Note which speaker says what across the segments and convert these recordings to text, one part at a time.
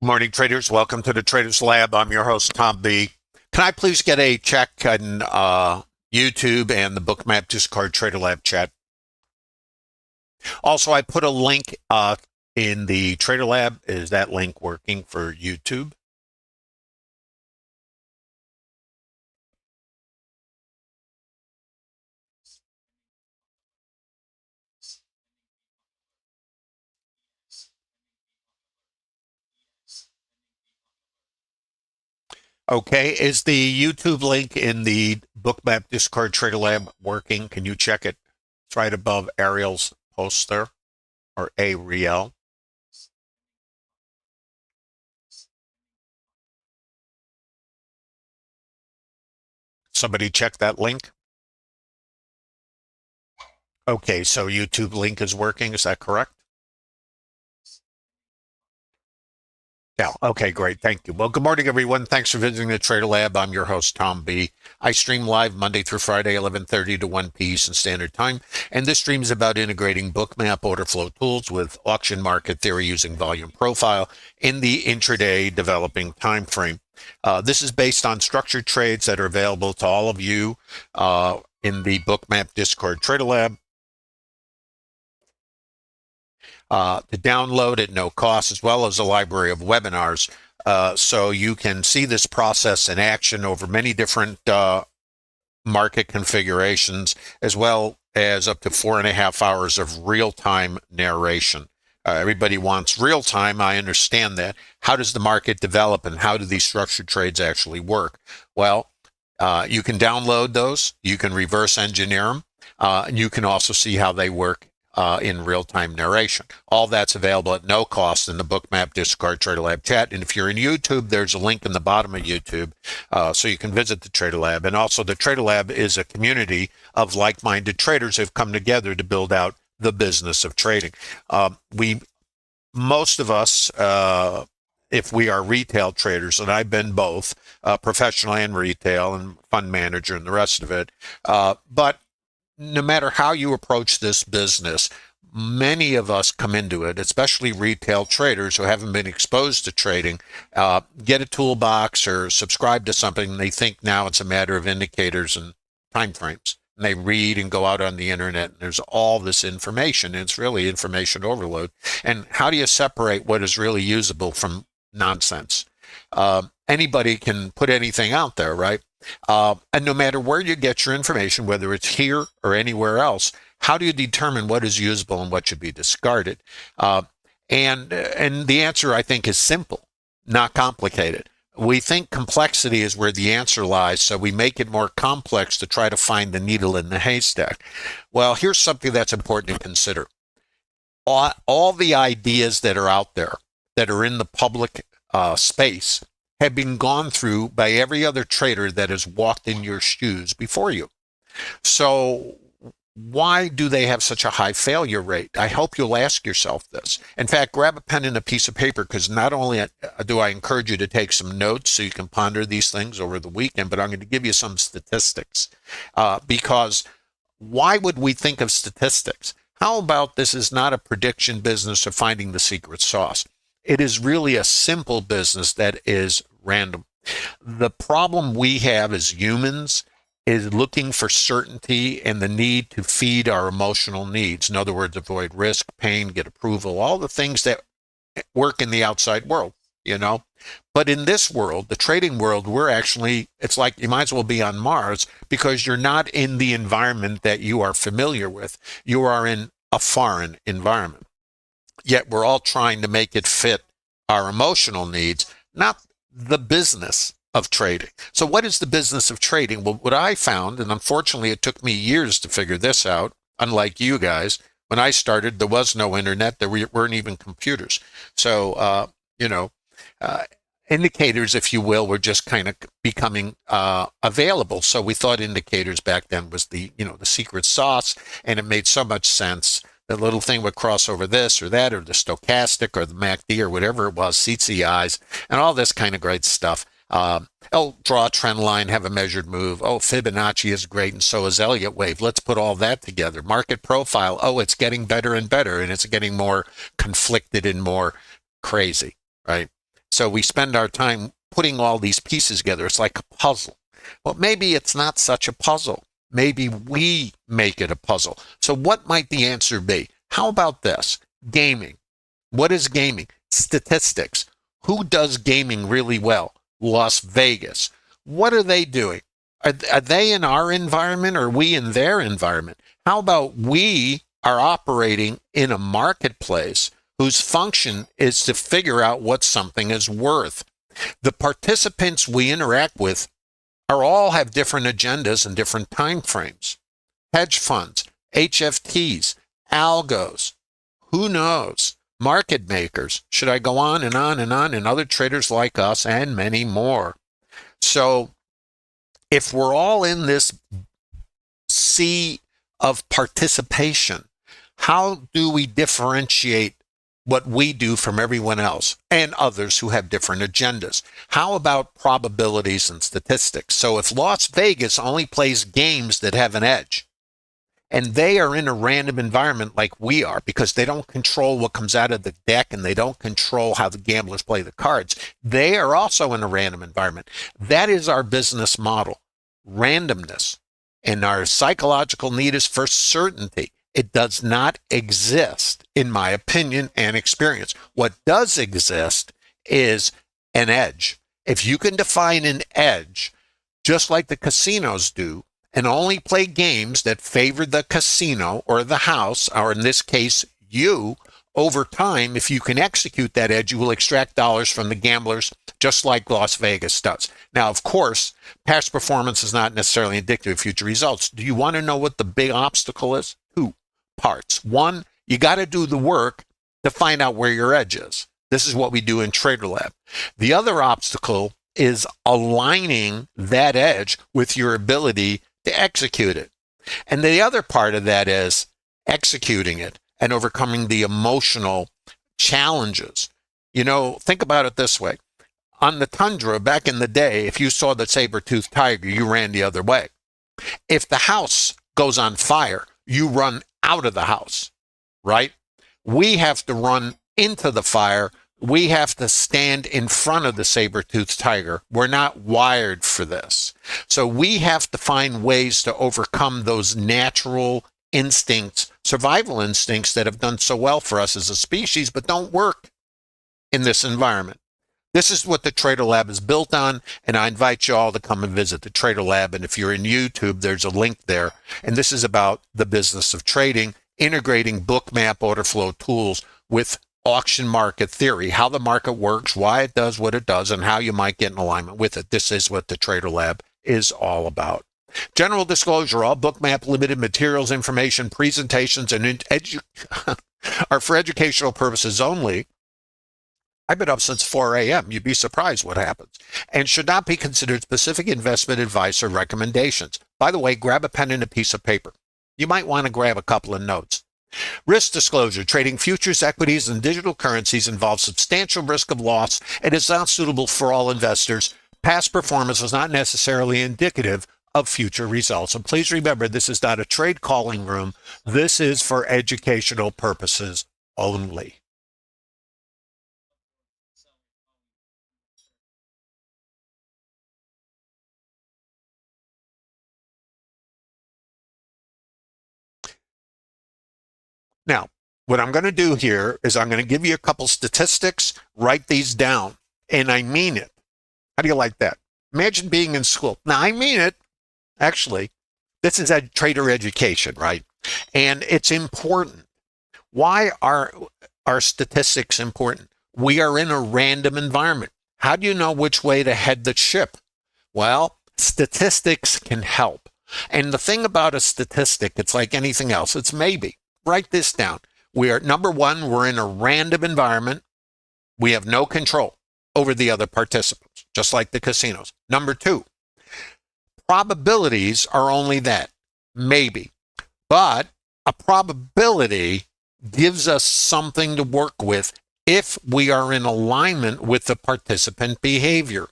Speaker 1: Morning, traders. Welcome to the Traders Lab. I'm your host, Tom B. Can I please get a check on YouTube and the Bookmap Discord Trader Lab chat? Also, I put a link in the Trader Lab. Is that link working for YouTube? Okay, is the YouTube link in the Bookmap Discord Trader Lab working? Can you check it? It's right above Ariel's post there, or Ariel. Somebody check that link. Okay, so YouTube link is working. Is that correct? Yeah. Okay, great. Thank you. Well, good morning, everyone. Thanks for visiting the Trader Lab. I'm your host, Tom B. I stream live Monday through Friday, 11:30 to 1 p. Eastern Standard Time. And this stream is about integrating Bookmap order flow tools with auction market theory using volume profile in the intraday developing time frame. This is based on structured trades that are available to all of you in the Bookmap Discord Trader Lab. To download at no cost, as well as a library of webinars. So you can see this process in action over many different market configurations, as well as up to 4.5 hours of real-time narration. Everybody wants real time. I understand that. How does the market develop and how do these structured trades actually work? Well, you can download those. You can reverse engineer them. And you can also see how they work in real-time narration. All that's available at no cost in the Bookmap Discord Trader Lab chat. And if you're in YouTube, there's a link in the bottom of YouTube so you can visit the Trader Lab. And also the Trader Lab is a community of like-minded traders who have come together to build out the business of trading. Most of us, if we are retail traders, and I've been both, professional and retail and fund manager and the rest of it, but no matter how you approach this business, many of us come into it, especially retail traders who haven't been exposed to trading, get a toolbox or subscribe to something, and they think now it's a matter of indicators and time frames. And they read and go out on the internet, and there's all this information, and it's really information overload. And how do you separate what is really usable from nonsense? Anybody can put anything out there, right? And no matter where you get your information, whether it's here or anywhere else, how do you determine what is usable and what should be discarded? And the answer, I think, is simple, not complicated. We think complexity is where the answer lies, so we make it more complex to try to find the needle in the haystack. Well, here's something that's important to consider. All the ideas that are out there that are in the public space have been gone through by every other trader that has walked in your shoes before you. So why do they have such a high failure rate? I hope you'll ask yourself this. In fact, grab a pen and a piece of paper, because not only do I encourage you to take some notes so you can ponder these things over the weekend, but I'm going to give you some statistics. Because why would we think of statistics? How about this is not a prediction business of finding the secret sauce? It is really a simple business that is random. The problem we have as humans is looking for certainty and the need to feed our emotional needs. In other words, avoid risk, pain, get approval, all the things that work in the outside world, you know. But in this world, the trading world, it's like you might as well be on Mars, because you're not in the environment that you are familiar with. You are in a foreign environment. Yet we're all trying to make it fit our emotional needs, not the business of trading. So what is the business of trading? Well, what I found, and unfortunately it took me years to figure this out, unlike you guys, when I started, there was no internet, there weren't even computers. So, indicators, if you will, were just kind of becoming available. So we thought indicators back then was the secret sauce, and it made so much sense. The little thing would cross over this or that, or the stochastic or the MACD or whatever it was, CCIs, and all this kind of great stuff. Draw a trend line, have a measured move. Oh, Fibonacci is great, and so is Elliott wave. Let's put all that together. Market profile. Oh, it's getting better and better, and it's getting more conflicted and more crazy, right? So we spend our time putting all these pieces together. It's like a puzzle. Well, maybe it's not such a puzzle. Maybe we make it a puzzle. So what might the answer be? How about this? Gaming. What is gaming? Statistics. Who does gaming really well? Las Vegas. What are they doing? Are they in our environment or are we in their environment? How about we are operating in a marketplace whose function is to figure out what something is worth? The participants we interact with are all have different agendas and different time frames. Hedge funds, HFTs, algos, who knows? Market makers. Should I go on and on and on? And other traders like us and many more. So if we're all in this sea of participation, how do we differentiate what we do from everyone else and others who have different agendas? How about probabilities and statistics? So if Las Vegas only plays games that have an edge, and they are in a random environment like we are, because they don't control what comes out of the deck and they don't control how the gamblers play the cards, they are also in a random environment. That is our business model, randomness. And our psychological need is for certainty. It does not exist, in my opinion and experience. What does exist is an edge. If you can define an edge, just like the casinos do, and only play games that favor the casino or the house, or in this case, you, over time, if you can execute that edge, you will extract dollars from the gamblers, just like Las Vegas does. Now, of course, past performance is not necessarily indicative of future results. Do you want to know what the big obstacle is? Two parts. One, you got to do the work to find out where your edge is. This is what we do in Trader Lab. The other obstacle is aligning that edge with your ability to execute it. And the other part of that is executing it and overcoming the emotional challenges. You know, think about it this way. On the tundra back in the day, if you saw the saber-toothed tiger, you ran the other way. If the house goes on fire, you run out of the house, right? We have to run into the fire. We have to stand in front of the saber-toothed tiger. We're not wired for this. So we have to find ways to overcome those natural instincts, survival instincts that have done so well for us as a species, but don't work in this environment. This is what the Trader Lab is built on, and I invite you all to come and visit the Trader Lab. And if you're in YouTube, there's a link there. And this is about the business of trading, integrating Bookmap order flow tools with auction market theory, how the market works, why it does what it does, and how you might get in alignment with it. This is what the Trader Lab is all about. General disclosure, all Bookmap Limited materials, information, presentations, and are for educational purposes only. I've been up since 4 a.m. You'd be surprised what happens. And should not be considered specific investment advice or recommendations. By the way, grab a pen and a piece of paper. You might want to grab a couple of notes. Risk disclosure. Trading futures, equities, and digital currencies involves substantial risk of loss and is not suitable for all investors. Past performance is not necessarily indicative of future results. And please remember, this is not a trade calling room. This is for educational purposes only. Now, what I'm going to do here is I'm going to give you a couple statistics, write these down, and I mean it. How do you like that? Imagine being in school. Now, I mean it. Actually, this is trader education, right? And it's important. Why are our statistics important? We are in a random environment. How do you know which way to head the ship? Well, statistics can help. And the thing about a statistic, it's like anything else. It's maybe. Write this down. We are, number one, we're in a random environment. We have no control over the other participants, just like the casinos. Number two, probabilities are only that, maybe. But a probability gives us something to work with if we are in alignment with the participant behavior.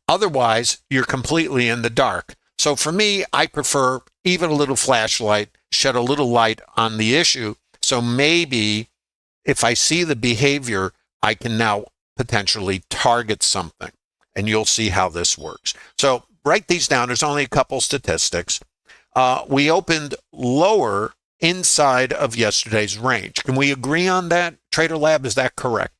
Speaker 1: Otherwise, you're completely in the dark. So for me, I prefer even a little flashlight, shed a little light on the issue. So maybe if I see the behavior, I can now potentially target something. And you'll see how this works. So write these down. There's only a couple statistics. We opened lower inside of yesterday's range. Can we agree on that? Trader Lab, is that correct?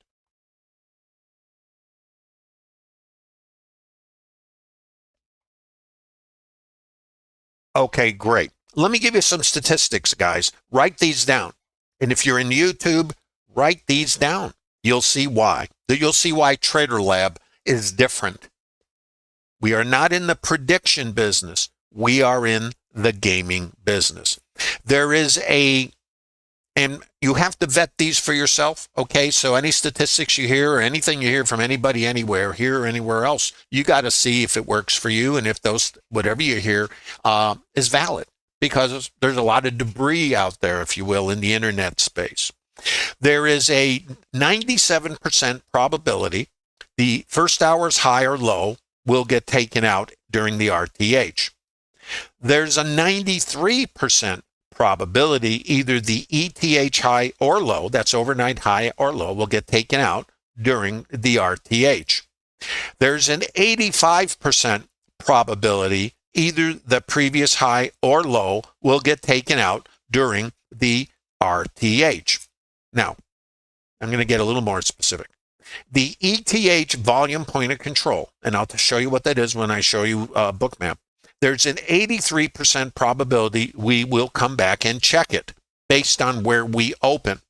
Speaker 1: Okay, great. Let me give you some statistics, guys. Write these down. And if you're in YouTube, write these down. You'll see why. You'll see why Trader Lab is different. We are not in the prediction business. We are in the gaming business. There is and you have to vet these for yourself, okay? So any statistics you hear or anything you hear from anybody anywhere, here or anywhere else, you got to see if it works for you and if whatever you hear is valid, because there's a lot of debris out there, if you will, in the internet space. There is a 97% probability the first hour's high or low will get taken out during the RTH. There's a 93% probability either the ETH high or low, that's overnight high or low, will get taken out during the RTH. There's an 85% probability either the previous high or low will get taken out during the RTH. Now, I'm going to get a little more specific. The ETH volume point of control, and I'll show you what that is when I show you Bookmap. There's an 83% probability we will come back and check it based on where we open.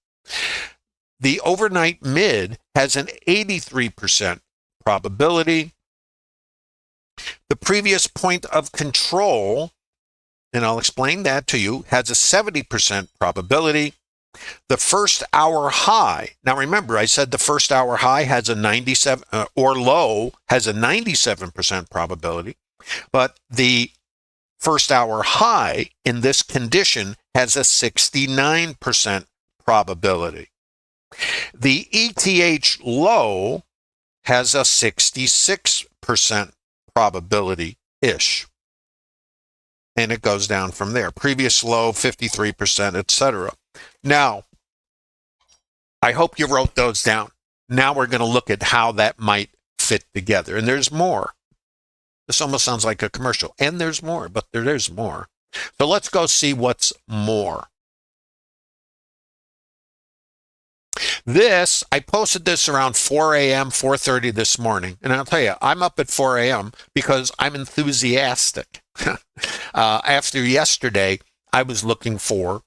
Speaker 1: The overnight mid has an 83% probability. The previous point of control, and I'll explain that to you, has a 70% probability. The first hour high, now remember I said the first hour high has a 97 or low has a 97% probability, but the first hour high in this condition has a 69% probability. The ETH low has a 66% probability-ish. And it goes down from there. Previous low, 53%, etc. Now, I hope you wrote those down. Now we're going to look at how that might fit together. And there's more. This almost sounds like a commercial. And there's more, but there's more. So let's go see what's more. This, I posted this around 4 a.m., 4:30 this morning. And I'll tell you, I'm up at 4 a.m. because I'm enthusiastic. After yesterday, I was looking for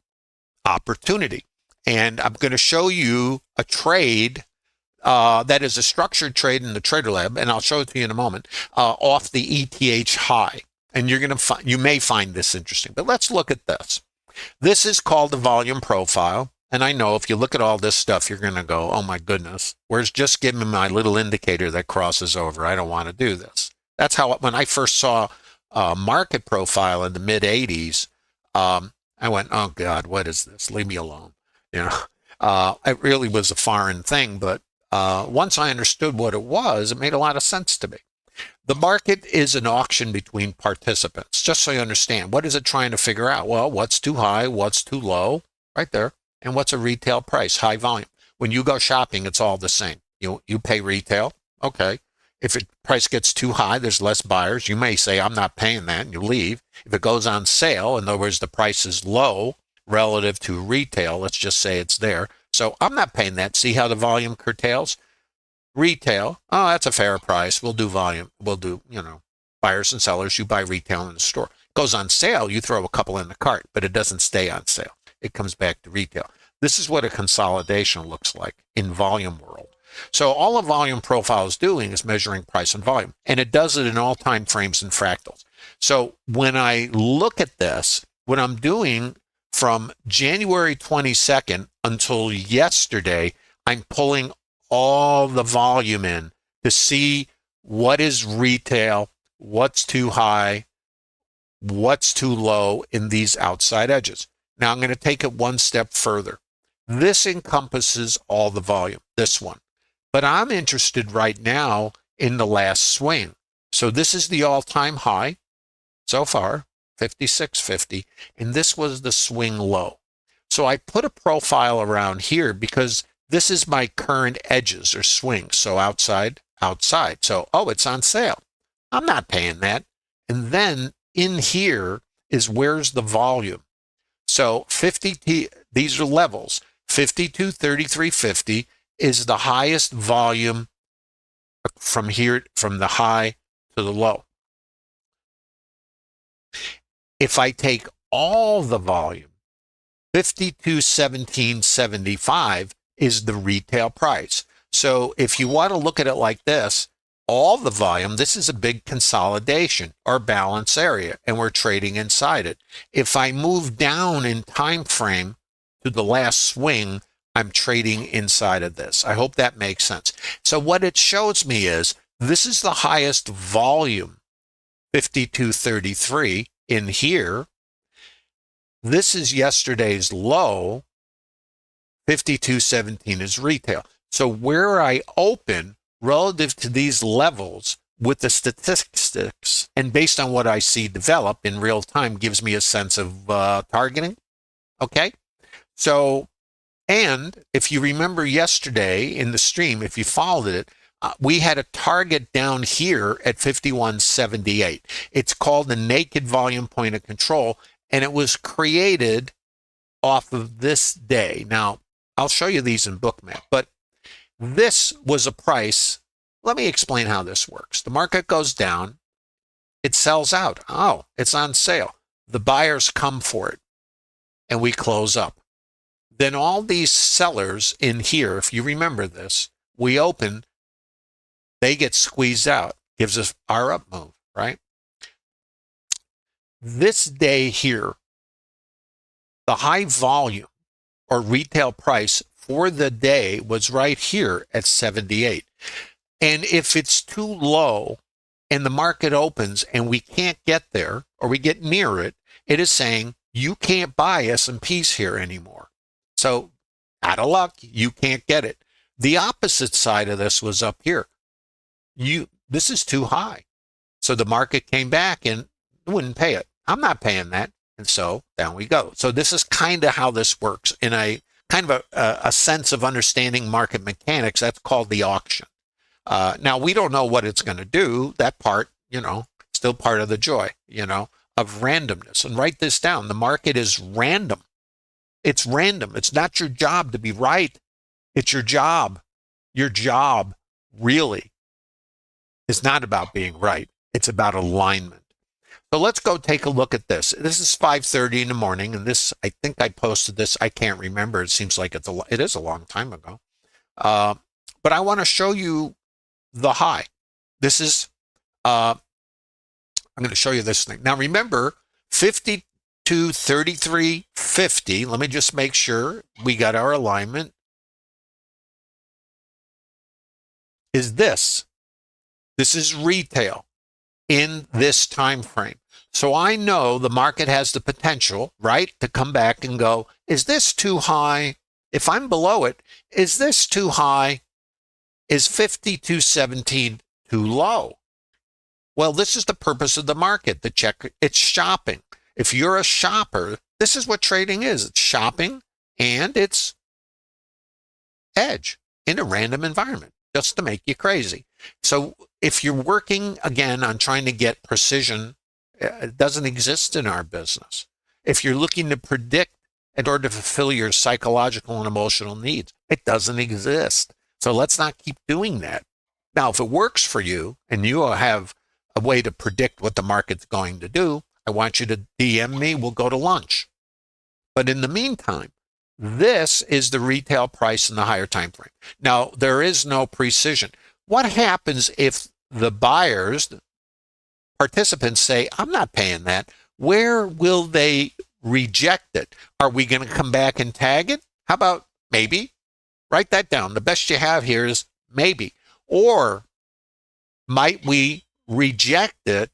Speaker 1: opportunity. And I'm going to show you a trade that is a structured trade in the Trader Lab, and I'll show it to you in a moment, off the ETH high. And you may find this interesting. But let's look at this. This is called the volume profile. And I know if you look at all this stuff, you're going to go, oh my goodness, where's just give me my little indicator that crosses over? I don't want to do this. That's how, when I first saw market profile in the mid 80s, I went, oh God, what is this? Leave me alone. You know, it really was a foreign thing, but once I understood what it was, it made a lot of sense to me. The market is an auction between participants, just so you understand. What is it trying to figure out? Well, what's too high? What's too low? Right there. And what's a retail price? High volume. When you go shopping, it's all the same. You pay retail. Okay. If the price gets too high, there's less buyers. You may say, I'm not paying that, and you leave. If it goes on sale, in other words, the price is low relative to retail, let's just say it's there. So I'm not paying that. See how the volume curtails? Retail, oh, that's a fair price. We'll do volume. We'll do, buyers and sellers. You buy retail in the store. It goes on sale, you throw a couple in the cart, but it doesn't stay on sale. It comes back to retail. This is what a consolidation looks like in volume world. So all a volume profile is doing is measuring price and volume, and it does it in all time frames and fractals. So when I look at this, what I'm doing from January 22nd until yesterday, I'm pulling all the volume in to see what is retail, what's too high, what's too low in these outside edges. Now I'm going to take it one step further. This encompasses all the volume, this one. But I'm interested right now in the last swing. So this is the all-time high so far, 56.50, and this was the swing low. So I put a profile around here because This is my current edges or swings. So outside, outside. So, oh, it's on sale. I'm not paying that. And then in here is where's the volume. So 50, these are levels. 52, 33, 50 is the highest volume from here, from the high to the low. If I take all the volume, 52.1775 is the retail price. So if you want to look at it like this, all the volume, this is a big consolidation or balance area, and we're trading inside it. If I move down in time frame to the last swing, I'm trading inside of this. I hope that makes sense. So what it shows me is this is the highest volume, 52.33 in here. This is yesterday's low, 52.17 is retail. So where I open relative to these levels with the statistics and based on what I see develop in real time gives me a sense of targeting. Okay. So, and if you remember yesterday in the stream, if you followed it, we had a target down here at 51.78. It's called the naked volume point of control, and it was created off of this day. Now, I'll show you these in Bookmap, but this was a price. Let me explain how this works. The market goes down. It sells out. Oh, it's on sale. The buyers come for it, and we close up. Then all these sellers in here, if you remember this, we open, they get squeezed out. Gives us our up move, right? This day here, the high volume or retail price for the day was right here at 78. And if it's too low and the market opens and we can't get there or we get near it, it is saying you can't buy S&Ps here anymore. So out of luck, you can't get it. The opposite side of this was up here. This is too high. So the market came back and wouldn't pay it. I'm not paying that. And so down we go. So this is kind of how this works in a kind of a sense of understanding market mechanics. That's called the auction. Now, we don't know what it's going to do. That part, still part of the joy, of randomness. And write this down. The market is random. It's random. It's not your job to be right. It's your job. Your job really is not about being right. It's about alignment. So let's go take a look at this. This is 5:30 in the morning, and this, I think I posted this. I can't remember. It seems like it is a long time ago. But I want to show you the high. This is, I'm going to show you this thing. Now remember, 52.33.50. Let me just make sure we got our alignment. Is this. This is retail in this time frame. So I know the market has the potential, right, to come back and go, is this too high? If I'm below it, is this too high? Is 52.17 too low? Well, this is the purpose of the market, the check. It's shopping. If you're a shopper, this is what trading is. It's shopping and it's hedge in a random environment just to make you crazy. So if you're working, again, on trying to get precision, it doesn't exist in our business. If you're looking to predict in order to fulfill your psychological and emotional needs, it doesn't exist. So let's not keep doing that. Now, if it works for you and you have a way to predict what the market's going to do, I want you to DM me. We'll go to lunch. But in the meantime, this is the retail price in the higher time frame. Now, there is no precision. What happens if the buyers, participants say, I'm not paying that? Where will they reject it? Are we going to come back and tag it? How about maybe? Write that down. The best you have here is maybe. Or might we reject it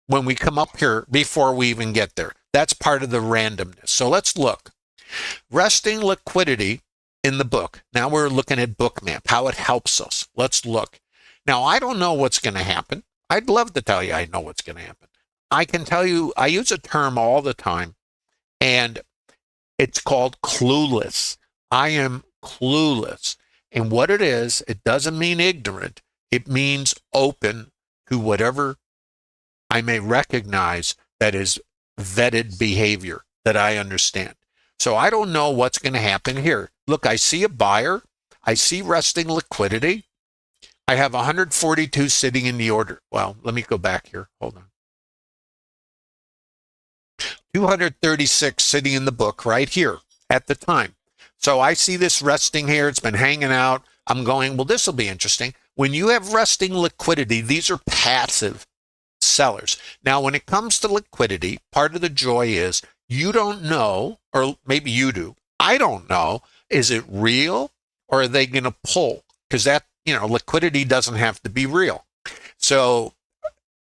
Speaker 1: when we come up here before we even get there? That's part of the randomness. So let's look. Resting liquidity in the book. Now we're looking at Bookmap, how it helps us. Let's look. Now, I don't know what's going to happen. I'd love to tell you I know what's going to happen. I can tell you, I use a term all the time, and it's called clueless. I am clueless. And what it is, it doesn't mean ignorant. It means open to whatever I may recognize that is vetted behavior that I understand. So I don't know what's going to happen here. Look, I see a buyer. I see resting liquidity. I have 142 sitting in the order. Well, let me go back here. Hold on. 236 sitting in the book right here at the time. So I see this resting here. It's been hanging out. I'm going, well, this will be interesting. When you have resting liquidity, these are passive sellers. Now, when it comes to liquidity, part of the joy is you don't know, or maybe you do. I don't know. Is it real or are they going to pull? Because that, liquidity doesn't have to be real. So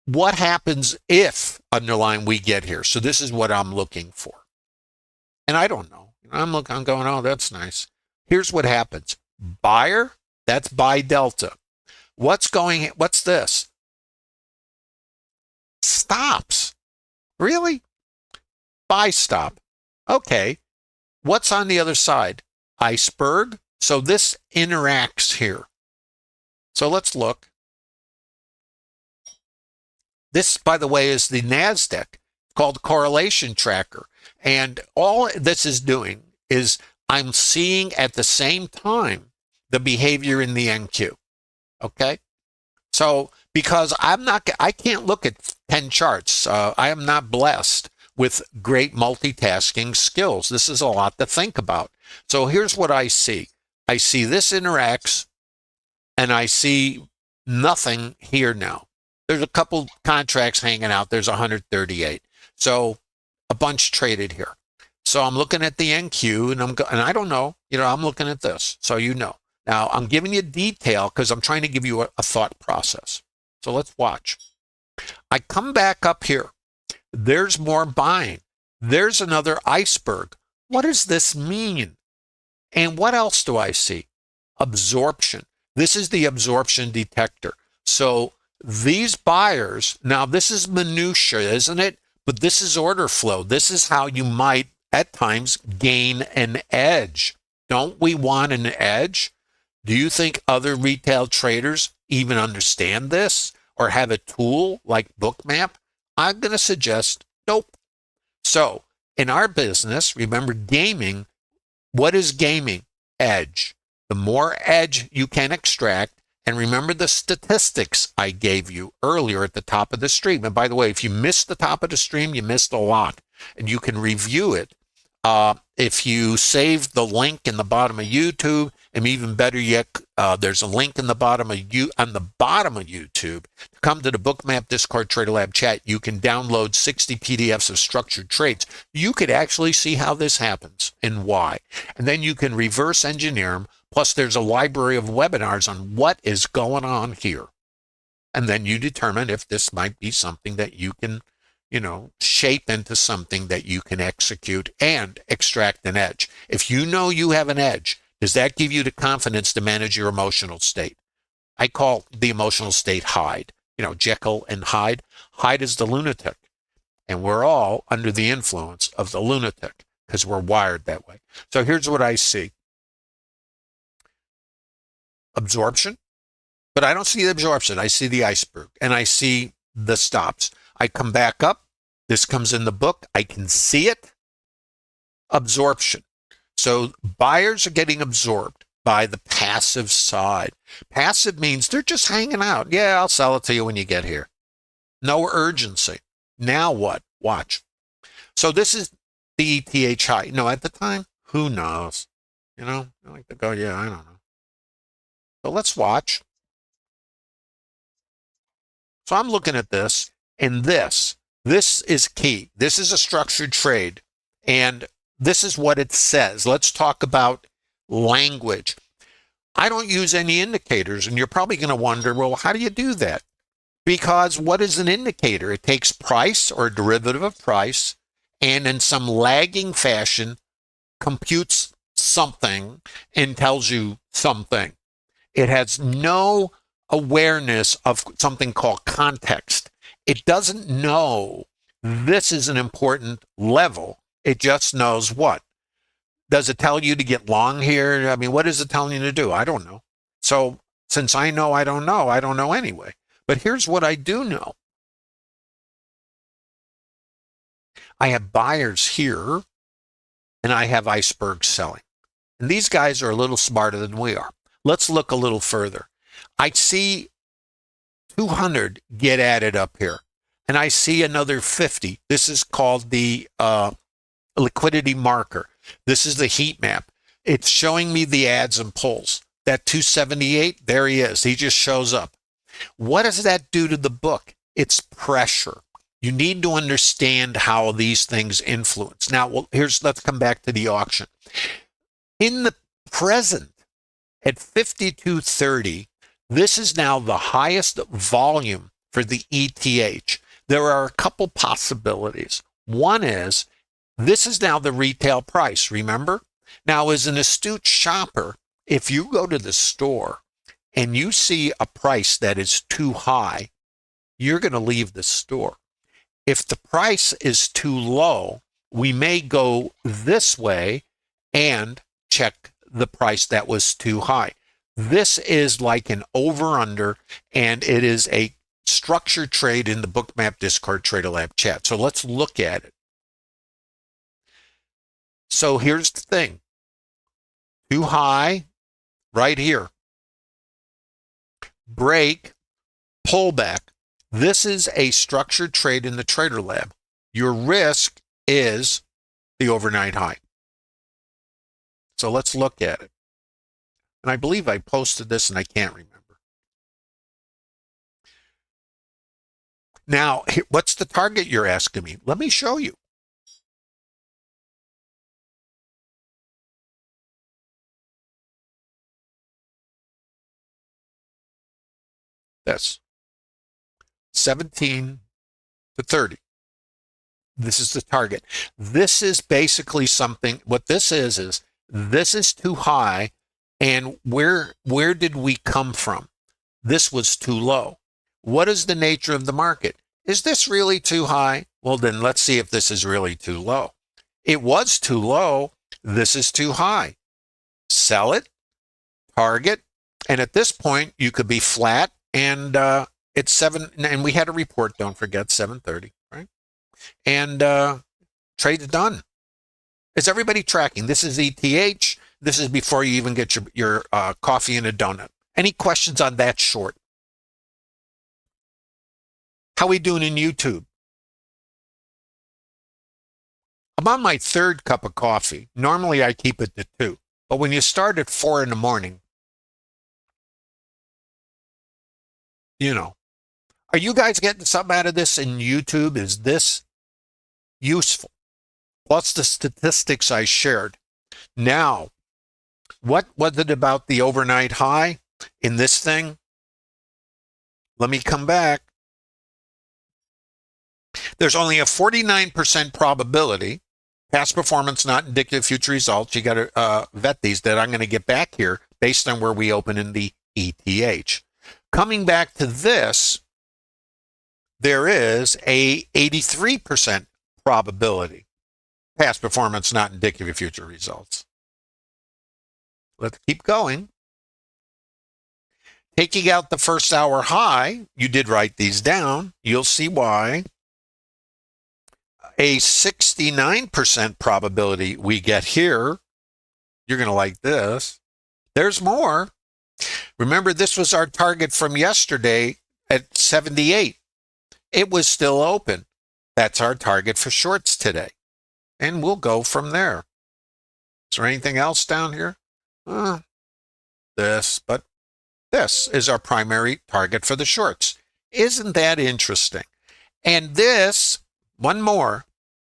Speaker 1: what happens if underlying we get here? So this is what I'm looking for. And I don't know. I'm going, oh, that's nice. Here's what happens. Buyer, that's buy delta. What's this? Stops. Really? Buy stop. Okay. What's on the other side? Iceberg. So this interacts here. So let's look. This, by the way, is the NASDAQ, called correlation tracker. And all this is doing is I'm seeing at the same time the behavior in the NQ. Okay? So because I can't look at 10 charts. I am not blessed with great multitasking skills. This is a lot to think about. So here's what I see. I see this interacts, and I see nothing here now. There's a couple contracts hanging out. There's 138. So a bunch traded here. So I'm looking at the NQ, and I don't know. I'm looking at this, so Now, I'm giving you detail because I'm trying to give you a thought process. So let's watch. I come back up here. There's more buying. There's another iceberg. What does this mean? And what else do I see? Absorption. This is the absorption detector. So these buyers, now this is minutia, isn't it? But this is order flow. This is how you might, at times, gain an edge. Don't we want an edge? Do you think other retail traders even understand this or have a tool like Bookmap? I'm going to suggest nope. So in our business, remember gaming, what is gaming? Edge. The more edge you can extract, and remember the statistics I gave you earlier at the top of the stream. And by the way, if you missed the top of the stream, you missed a lot, and you can review it. If you save the link in the bottom of YouTube, and even better yet, there's a link in the bottom of YouTube to come to the Bookmap Discord Trader Lab chat. You can download 60 PDFs of structured trades. You could actually see how this happens and why. And then you can reverse engineer them. Plus, there's a library of webinars on what is going on here. And then you determine if this might be something that you can, shape into something that you can execute and extract an edge. If you know you have an edge, does that give you the confidence to manage your emotional state? I call the emotional state Hyde. Jekyll and Hyde. Hyde is the lunatic. And we're all under the influence of the lunatic because we're wired that way. So here's what I see. Absorption. But I don't see the absorption. I see the iceberg. And I see the stops. I come back up. This comes in the book. I can see it. Absorption. So buyers are getting absorbed by the passive side. Passive means they're just hanging out. Yeah, I'll sell it to you when you get here. No urgency. Now what? Watch. So this is the ETH high. At the time, who knows? I like to go, yeah, I don't know. So let's watch. So I'm looking at this, and this is key. This is a structured trade, and this is what it says. Let's talk about language. I don't use any indicators, and you're probably going to wonder, well, how do you do that? Because what is an indicator? It takes price or a derivative of price, and in some lagging fashion, computes something and tells you something. It has no awareness of something called context. It doesn't know this is an important level. It just knows what? Does it tell you to get long here? I mean, what is it telling you to do? I don't know. So since I know I don't know anyway. But here's what I do know. I have buyers here, and I have icebergs selling. And these guys are a little smarter than we are. Let's look a little further. I see 200 get added up here, and I see another 50. This is called the liquidity marker. This is the heat map. It's showing me the adds and pulls. That 278, there he is. He just shows up. What does that do to the book? It's pressure. You need to understand how these things influence. Now, let's come back to the auction. In the present, at 52.30, this is now the highest volume for the ETH. There are a couple possibilities. One is, this is now the retail price, remember? Now, as an astute shopper, if you go to the store and you see a price that is too high, you're going to leave the store. If the price is too low, we may go this way and check the price that was too high. This is like an over-under, and it is a structured trade in the Bookmap Discord Trader Lab chat. So let's look at it. So here's the thing. Too high, right here. Break, pullback. This is a structured trade in the Trader Lab. Your risk is the overnight high. So let's look at it. And I believe I posted this and I can't remember. Now, what's the target you're asking me? Let me show you. This. 17 to 30. This is the target. This is basically something, what this is this is too high, and where did we come from? This was too low. What is the nature of the market? Is this really too high? Well, then let's see if this is really too low. It was too low. This is too high. Sell it, target, and at this point, you could be flat, and it's 7, and we had a report, don't forget, 7:30, right? And trade's done. Is everybody tracking? This is ETH. This is before you even get your coffee and a donut. Any questions on that short? How we doing in YouTube? I'm on my 3rd cup of coffee. Normally I keep it to 2. But when you start at 4 in the morning, you know. Are you guys getting something out of this in YouTube? Is this useful? Plus the statistics I shared. Now, what was it about the overnight high in this thing? Let me come back. There's only a 49% probability. Past performance not indicative of future results. You got to vet these that I'm going to get back here based on where we open in the ETH. Coming back to this, there is a 83% probability. Past performance not indicative of future results. Let's keep going. Taking out the first hour high, you did write these down. You'll see why. A 69% probability we get here. You're going to like this. There's more. Remember, this was our target from yesterday at 78. It was still open. That's our target for shorts today. And we'll go from there. Is there anything else down here? But this is our primary target for the shorts. Isn't that interesting? And this, one more,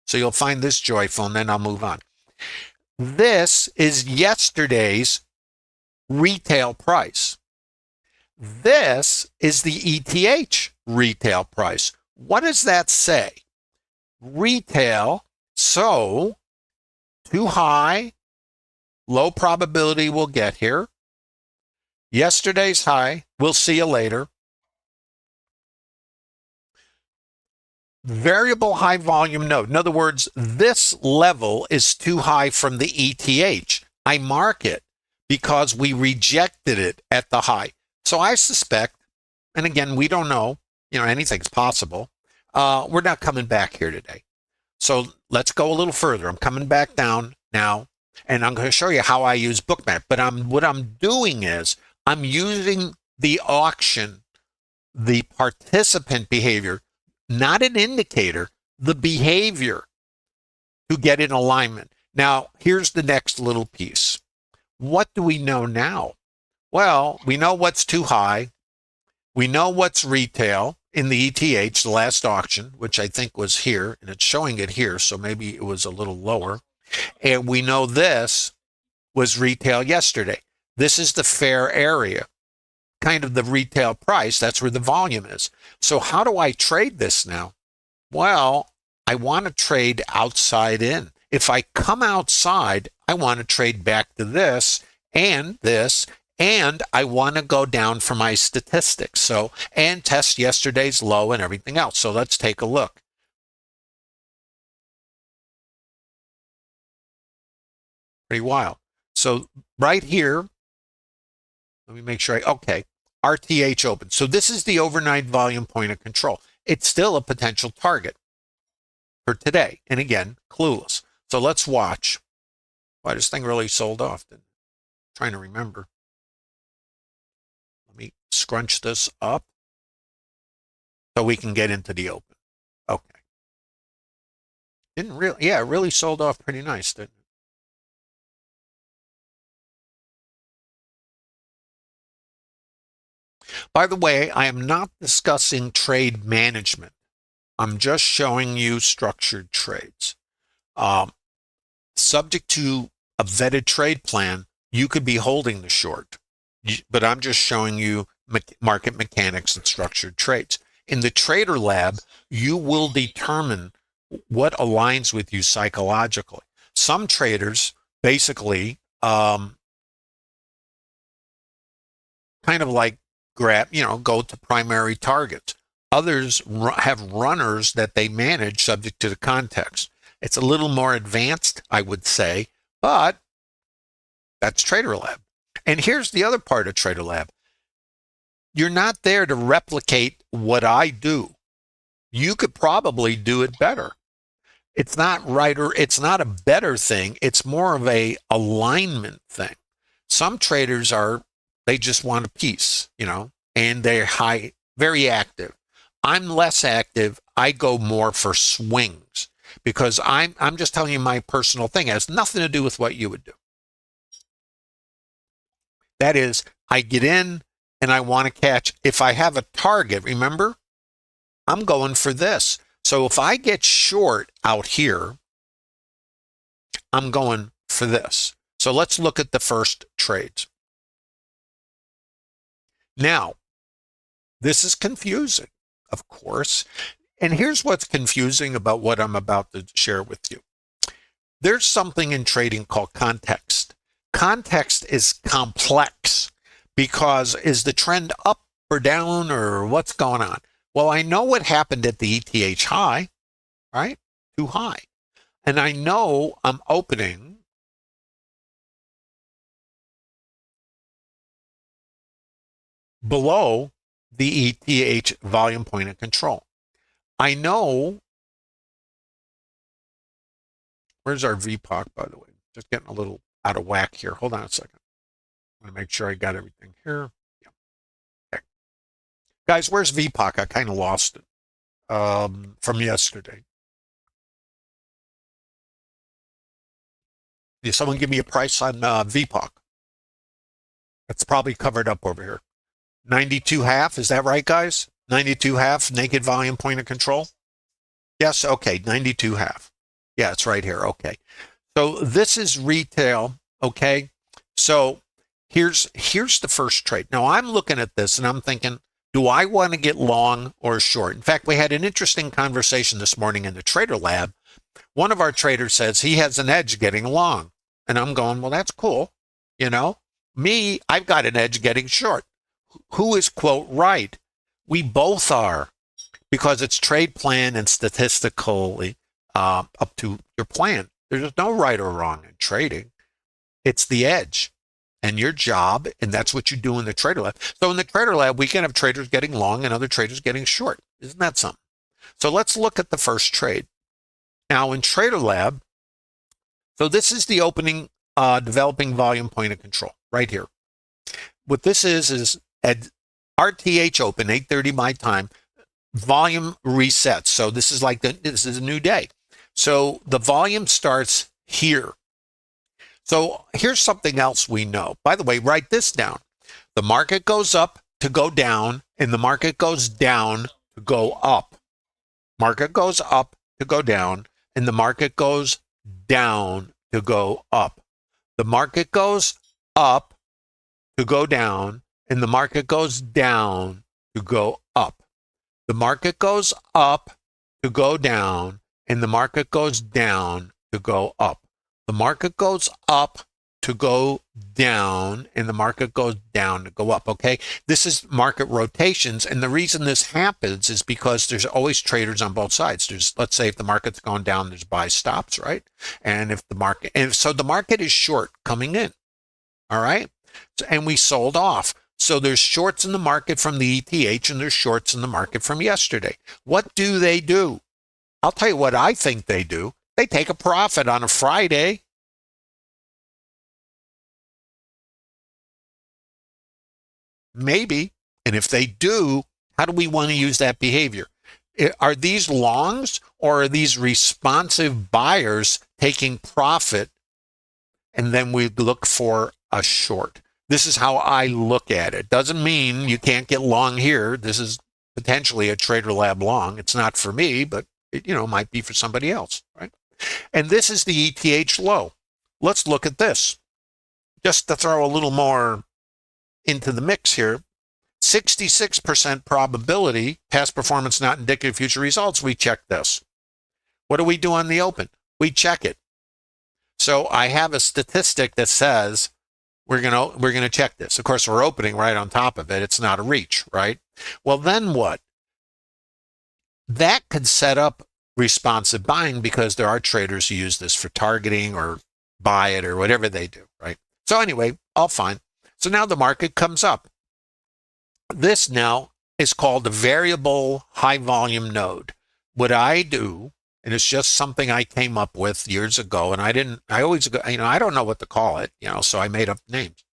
Speaker 1: so you'll find this joyful, and then I'll move on. This is yesterday's retail price. This is the ETH retail price. What does that say? Retail, so too high, low probability we'll get here. Yesterday's high, we'll see you later. variable high volume node. In other words, this level is too high from the ETH. I mark it because we rejected it at the high. So I suspect, and again, we don't know, anything's possible. We're not coming back here today. So let's go a little further. I'm coming back down now, and I'm going to show you how I use Bookmap. But what I'm doing is I'm using the auction, the participant behavior, not an indicator, the behavior to get in alignment. Now, here's the next little piece. What do we know now? Well, we know what's too high. We know what's retail in the ETH, the last auction, which I think was here, and it's showing it here, so maybe it was a little lower. And we know this was retail yesterday. This is the fair area, kind of the retail price. That's where the volume is. So how do I trade this now? Well, I want to trade outside in. If I come outside, I want to trade back to this, and I want to go down for my statistics. So, and test yesterday's low and everything else. So let's take a look. Pretty wild. So right here, let me make sure okay, RTH open. So this is the overnight volume point of control. It's still a potential target for today. And again, clueless. So let's watch. Why this thing really sold off? Trying to remember. Let me scrunch this up so we can get into the open. Okay. It really sold off pretty nice, didn't it? By the way, I am not discussing trade management. I'm just showing you structured trades. Subject to a vetted trade plan, you could be holding the short, but I'm just showing you market mechanics and structured trades. In the Trader Lab, you will determine what aligns with you psychologically. Some traders basically kind of like go to primary targets. Others have runners that they manage subject to the context. It's a little more advanced, I would say, but that's Trader Lab. And here's the other part of Trader Lab. You're not there to replicate what I do. You could probably do it better. It's not right, or it's not a better thing. It's more of a alignment thing. Some traders they just want a piece, and they're very active. I'm less active. I go more for swings because I'm just telling you my personal thing. It has nothing to do with what you would do. That is, I get in and I want to catch. If I have a target, remember, I'm going for this. So if I get short out here, I'm going for this. So let's look at the first trades. Now, this is confusing, of course. And here's what's confusing about what I'm about to share with you. There's something in trading called context. Context is complex because is the trend up or down or what's going on? Well, I know what happened at the ETH high, right? Too high. And I know I'm opening below the ETH volume point of control. I know, where's our VPOC, by the way? Just getting a little out of whack here. Hold on a second. I want to make sure I got everything here. Yeah. Okay. Guys, where's VPOC? I kind of lost it from yesterday. Did someone give me a price on VPOC? That's probably covered up over here. 92.5, is that right, guys? 92.5 naked volume point of control? Yes, okay, 92.5. Yeah, it's right here, okay. So this is retail, okay? So here's the first trade. Now I'm looking at this and I'm thinking, do I want to get long or short? In fact, we had an interesting conversation this morning in the Trader Lab. One of our traders says he has an edge getting long. And I'm going, well, that's cool. Me, I've got an edge getting short. Who is, quote, right? We both are. because it's trade plan and statistically up to your plan. There's no right or wrong in trading. It's the edge and your job, and that's what you do in the Trader Lab. So in the Trader Lab, we can have traders getting long and other traders getting short. Isn't that something? So let's look at the first trade. Now in Trader Lab, so this is the opening developing volume point of control right here. What this is at RTH open, 8:30 my time, volume resets. So this is like this is a new day. So the volume starts here. So here's something else we know. By the way, write this down. The market goes up to go down, and the market goes down to go up. Market goes up to go down, and the market goes down to go up. The market goes up to go down, and the market goes down to go up. The market goes up to go down, and the market goes down to go up. The market goes up to go down, and the market goes down to go up, okay? This is market rotations, and the reason this happens is because there's always traders on both sides. There's, let's say if the market's going down, there's buy stops, right? And if the market, and so the market is short coming in, all right? And we sold off. So there's shorts in the market from the ETH, and there's shorts in the market from yesterday. What do they do? I'll tell you what I think they do. They take a profit on a Friday. Maybe. And if they do, how do we want to use that behavior? Are these longs, or are these responsive buyers taking profit, and then we look for a short? This is how I look at it. Doesn't mean you can't get long here. This is potentially a Trader Lab long. It's not for me, but it, might be for somebody else, right? And this is the ETH low. Let's look at this. Just to throw a little more into the mix here. 66% probability, past performance not indicative of future results. We check this. What do we do on the open? We check it. So I have a statistic that says we're gonna check this. Of course, we're opening right on top of it. It's not a reach, right? Well, then what? That could set up responsive buying, because there are traders who use this for targeting or buy it or whatever they do, right? So anyway, all fine. So now the market comes up. This now is called a variable high volume node. What I do, and it's just something I came up with years ago, and I don't know what to call it, so I made up names.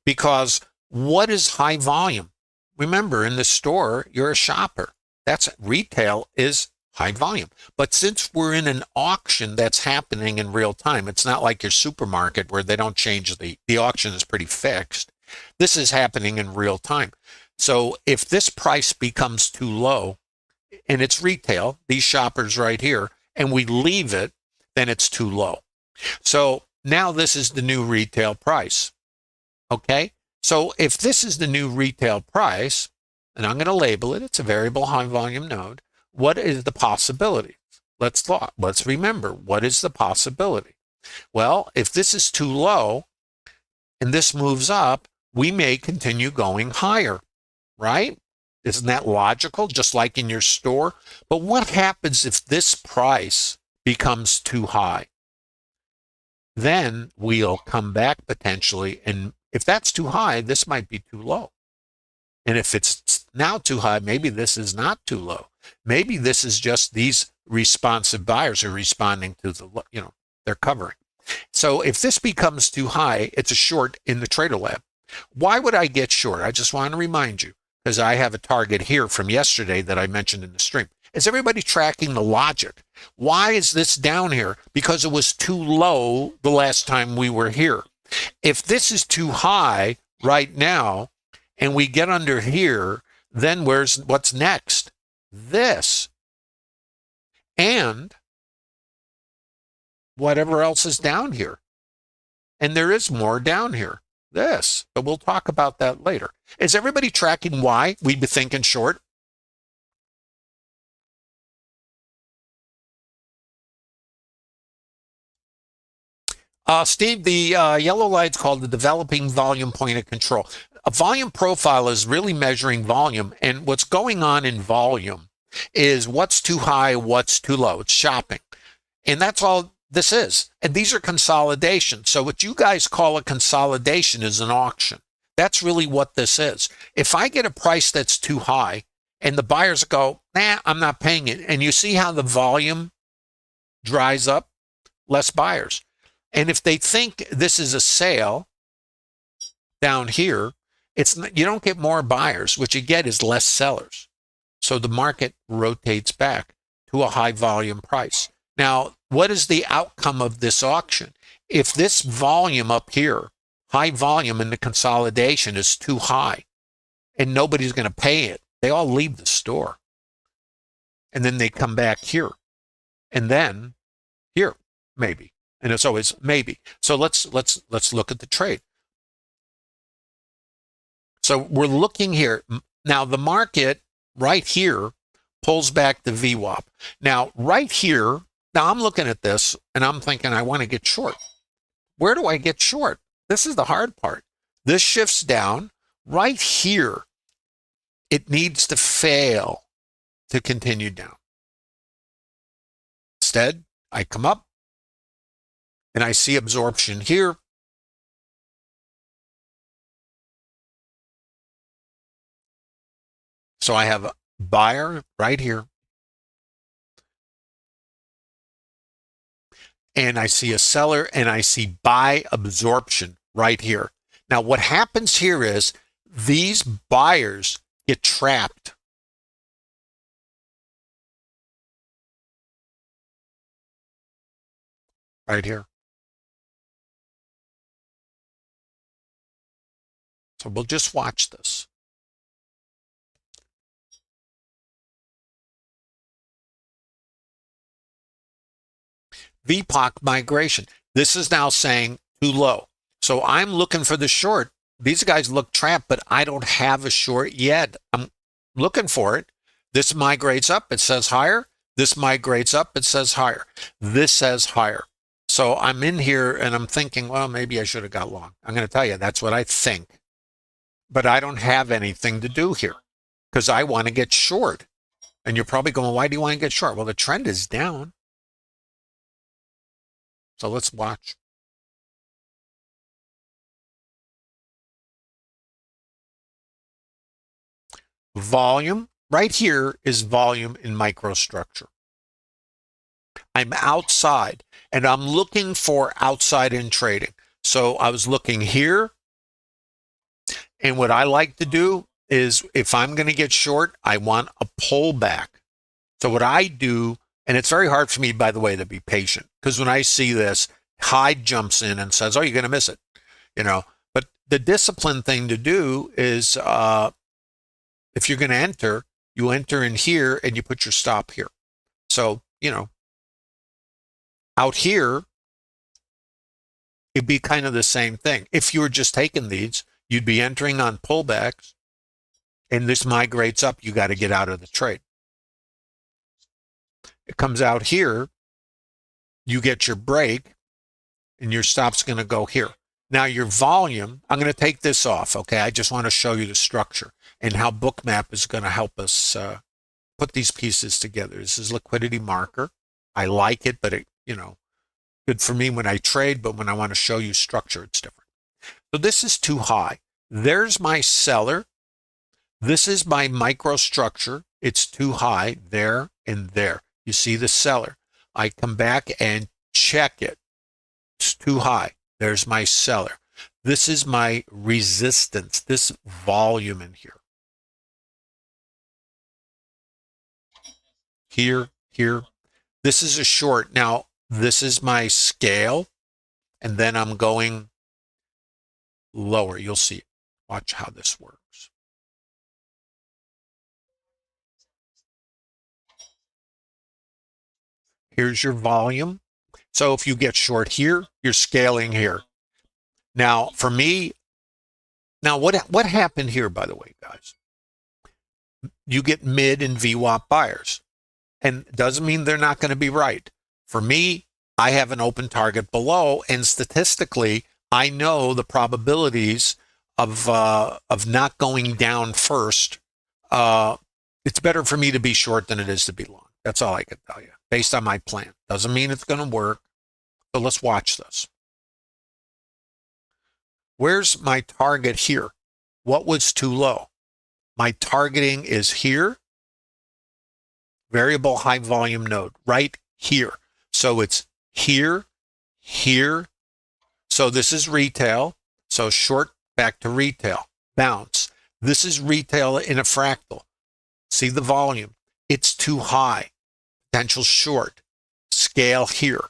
Speaker 1: Because what is high volume? Remember, in the store, you're a shopper. That's retail is high volume. But since we're in an auction that's happening in real time, it's not like your supermarket where they don't change the auction is pretty fixed. This is happening in real time. So if this price becomes too low, and it's retail, these shoppers right here, and we leave it, then it's too low. So now this is the new retail price. Okay? So if this is the new retail price, and I'm going to label it, it's a variable high volume node. What is the possibility? Let's remember, what is the possibility? Well, if this is too low and this moves up, we may continue going higher, right? Isn't that logical? Just like in your store. But what happens if this price becomes too high? Then we'll come back potentially, and if that's too high, this might be too low. And if it's now too high, maybe this is not too low. Maybe this is just these responsive buyers are responding to the, they're covering. So if this becomes too high, it's a short in the Trader Lab. Why would I get short? I just want to remind you, because I have a target here from yesterday that I mentioned in the stream. Is everybody tracking the logic? Why is this down here? Because it was too low the last time we were here. If this is too high right now, and we get under here, then what's next? This. And whatever else is down here. And there is more down here. This. But we'll talk about that later. Is everybody tracking why we'd be thinking short? Steve, the yellow light's called the developing volume point of control. A volume profile is really measuring volume, and what's going on in volume is what's too high, what's too low. It's shopping. And that's all this is. And these are consolidations. So what you guys call a consolidation is an auction. That's really what this is. If I get a price that's too high and the buyers go, nah, I'm not paying it. And you see how the volume dries up, less buyers. And if they think this is a sale down here, you don't get more buyers. What you get is less sellers. So the market rotates back to a high volume price. Now, what is the outcome of this auction? If this volume up here, high volume in the consolidation, is too high and nobody's going to pay it, they all leave the store. And then they come back here. And then here, maybe. And it's always maybe. So let's look at the trade. So we're looking here. Now the market right here pulls back the VWAP. Now right here, now I'm looking at this and I'm thinking I want to get short. Where do I get short? This is the hard part. This shifts down. Right here, it needs to fail to continue down. Instead, I come up and I see absorption here. So I have a buyer right here. And I see a seller and I see buy absorption right here. Now what happens here is these buyers get trapped. Right here. So we'll just watch this. VPOC migration. This is now saying too low. So I'm looking for the short. These guys look trapped, but I don't have a short yet. I'm looking for it. This migrates up, it says higher. This migrates up, it says higher. This says higher. So I'm in here and I'm thinking, well, maybe I should have got long. I'm going to tell you, that's what I think. But I don't have anything to do here because I want to get short. And you're probably going, why do you want to get short? Well, the trend is down. So let's watch. Volume, right here is volume in microstructure. I'm outside and I'm looking for outside in trading. So I was looking here. And what I like to do is if I'm going to get short, I want a pullback. So what I do, and it's very hard for me, by the way, to be patient, because when I see this, Hyde jumps in and says, oh, you're going to miss it, But the disciplined thing to do is if you're going to enter, you enter in here and you put your stop here. So, out here, it'd be kind of the same thing. If you were just taking these, you'd be entering on pullbacks, and this migrates up. You got to get out of the trade. It comes out here. You get your break, and your stop's going to go here. Now your volume, I'm going to take this off, okay? I just want to show you the structure and how Bookmap is going to help us put these pieces together. This is liquidity marker. I like it, but it, good for me when I trade, but when I want to show you structure, it's different. So this is too high. There's my seller. This is my microstructure. It's too high there and there. You see the seller. I come back and check it. It's too high. There's my seller. This is my resistance, this volume in here. Here. This is a short. Now, this is my scale, and then I'm going lower. You'll see. Watch how this works. Here's your volume. So if you get short here, you're scaling here. Now, for me, what happened here, by the way, guys? You get mid and VWAP buyers. And it doesn't mean they're not going to be right. For me, I have an open target below, and statistically, I know the probabilities of not going down first It's better for me to be short than it is to be long. That's all I can tell you, based on my plan. Doesn't mean it's going to work. So let's watch this. Where's my target here? What was too low? My targeting is here. Variable high volume node right here. So it's here, here. So this is retail. So short back to retail. Bounce. This is retail in a fractal. See the volume. It's too high. Potential short. Scale here.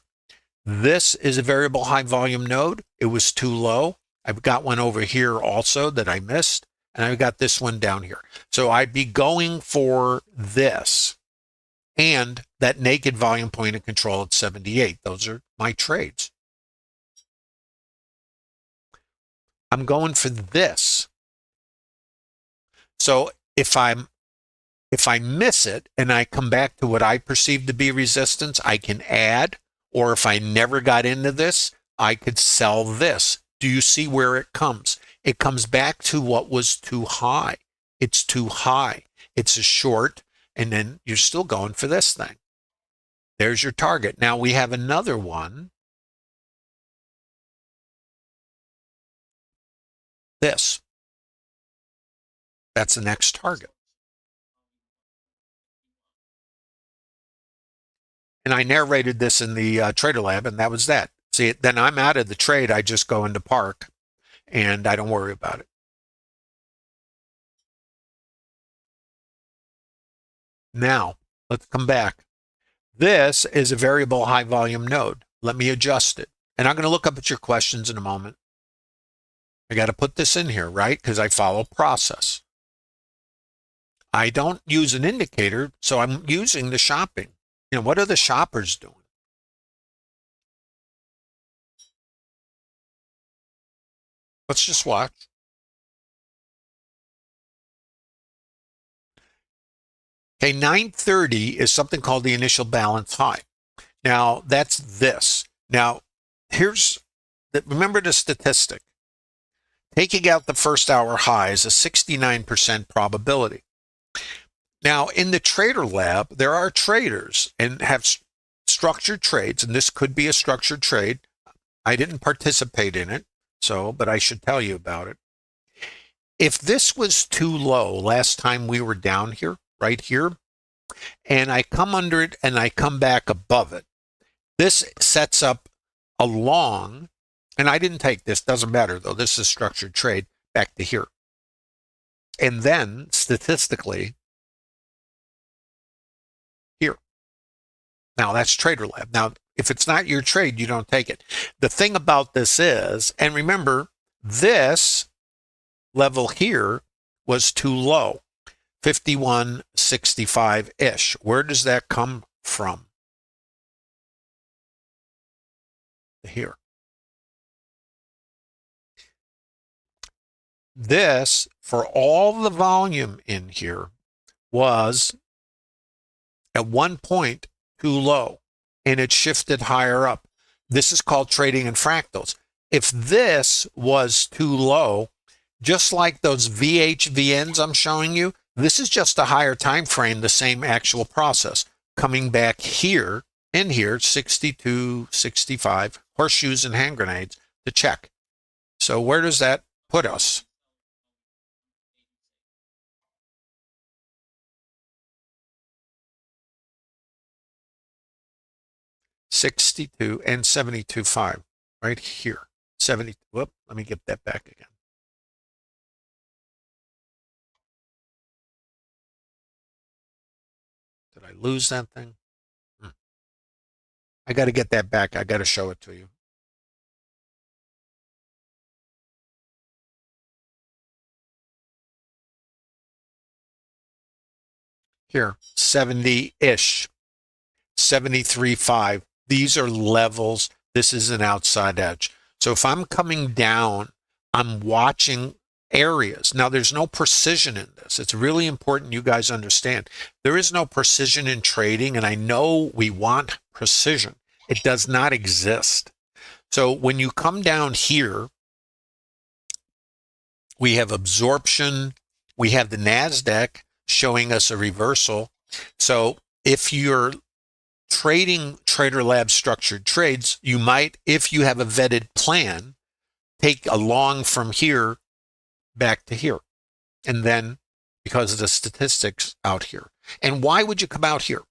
Speaker 1: This is a variable high volume node. It was too low. I've got one over here also that I missed. And I've got this one down here. So I'd be going for this and that naked volume point of control at 78. Those are my trades. I'm going for this. So if I miss it and I come back to what I perceive to be resistance, I can add, or if I never got into this, I could sell this. Do you see where it comes? It comes back to what was too high. It's too high. It's a short, and then you're still going for this thing. There's your target. Now we have another one. This. That's the next target. And I narrated this in the Trader Lab, and that was that. See, then I'm out of the trade. I just go into park, and I don't worry about it. Now, let's come back. This is a variable high volume node. Let me adjust it. And I'm going to look up at your questions in a moment. I got to put this in here, right? Because I follow process. I don't use an indicator, so I'm using the shopping. You know, what are the shoppers doing? Let's just watch. Okay, 930 is something called the initial balance high. Now, that's this. Now, remember the statistic. Taking out the first hour high is a 69% probability. Now, in the Trader Lab, there are traders and have structured trades, and this could be a structured trade. I didn't participate in it, but I should tell you about it. If this was too low last time we were down here, right here, and I come under it and I come back above it, this sets up a long, and I didn't take this, doesn't matter though, this is a structured trade, back to here. And then, statistically, here. Now, that's Trader Lab. Now, if it's not your trade, you don't take it. The thing about this is, and remember, this level here was too low, 51.65-ish. Where does that come from? Here. This, for all the volume in here, was at one point too low, and it shifted higher up. This is called trading in fractals. If this was too low, just like those VHVNs I'm showing you, this is just a higher time frame, the same actual process. Coming back here, in here, 62, 65, horseshoes and hand grenades to check. So where does that put us? $62 and $72.5 right here. 70. Whoop, let me get that back again. Did I lose that thing? I got to get that back. I got to show it to you. Here, 70-ish, 73.5. These are levels. This is an outside edge. So if I'm coming down, I'm watching areas. Now, there's no precision in this. It's really important you guys understand. There is no precision in trading, and I know we want precision. It does not exist. So when you come down here, we have absorption. We have the NASDAQ. showing us a reversal. So if you're trading Trader Lab structured trades, you might, if you have a vetted plan, take a long from here back to here. And then because of the statistics out here. And why would you come out here?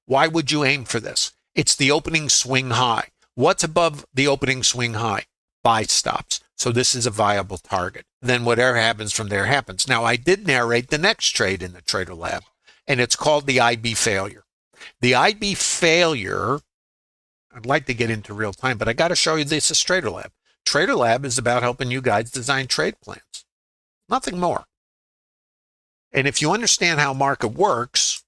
Speaker 1: Why would you aim for this? It's the opening swing high. What's above the opening swing high? Buy stops. So this is a viable target. Then whatever happens from there happens. Now, I did narrate the next trade in the Trader Lab, and it's called the IB failure. The IB failure, I'd like to get into real time, but I got to show you this is Trader Lab. Trader Lab is about helping you guys design trade plans. Nothing more. And if you understand how market works,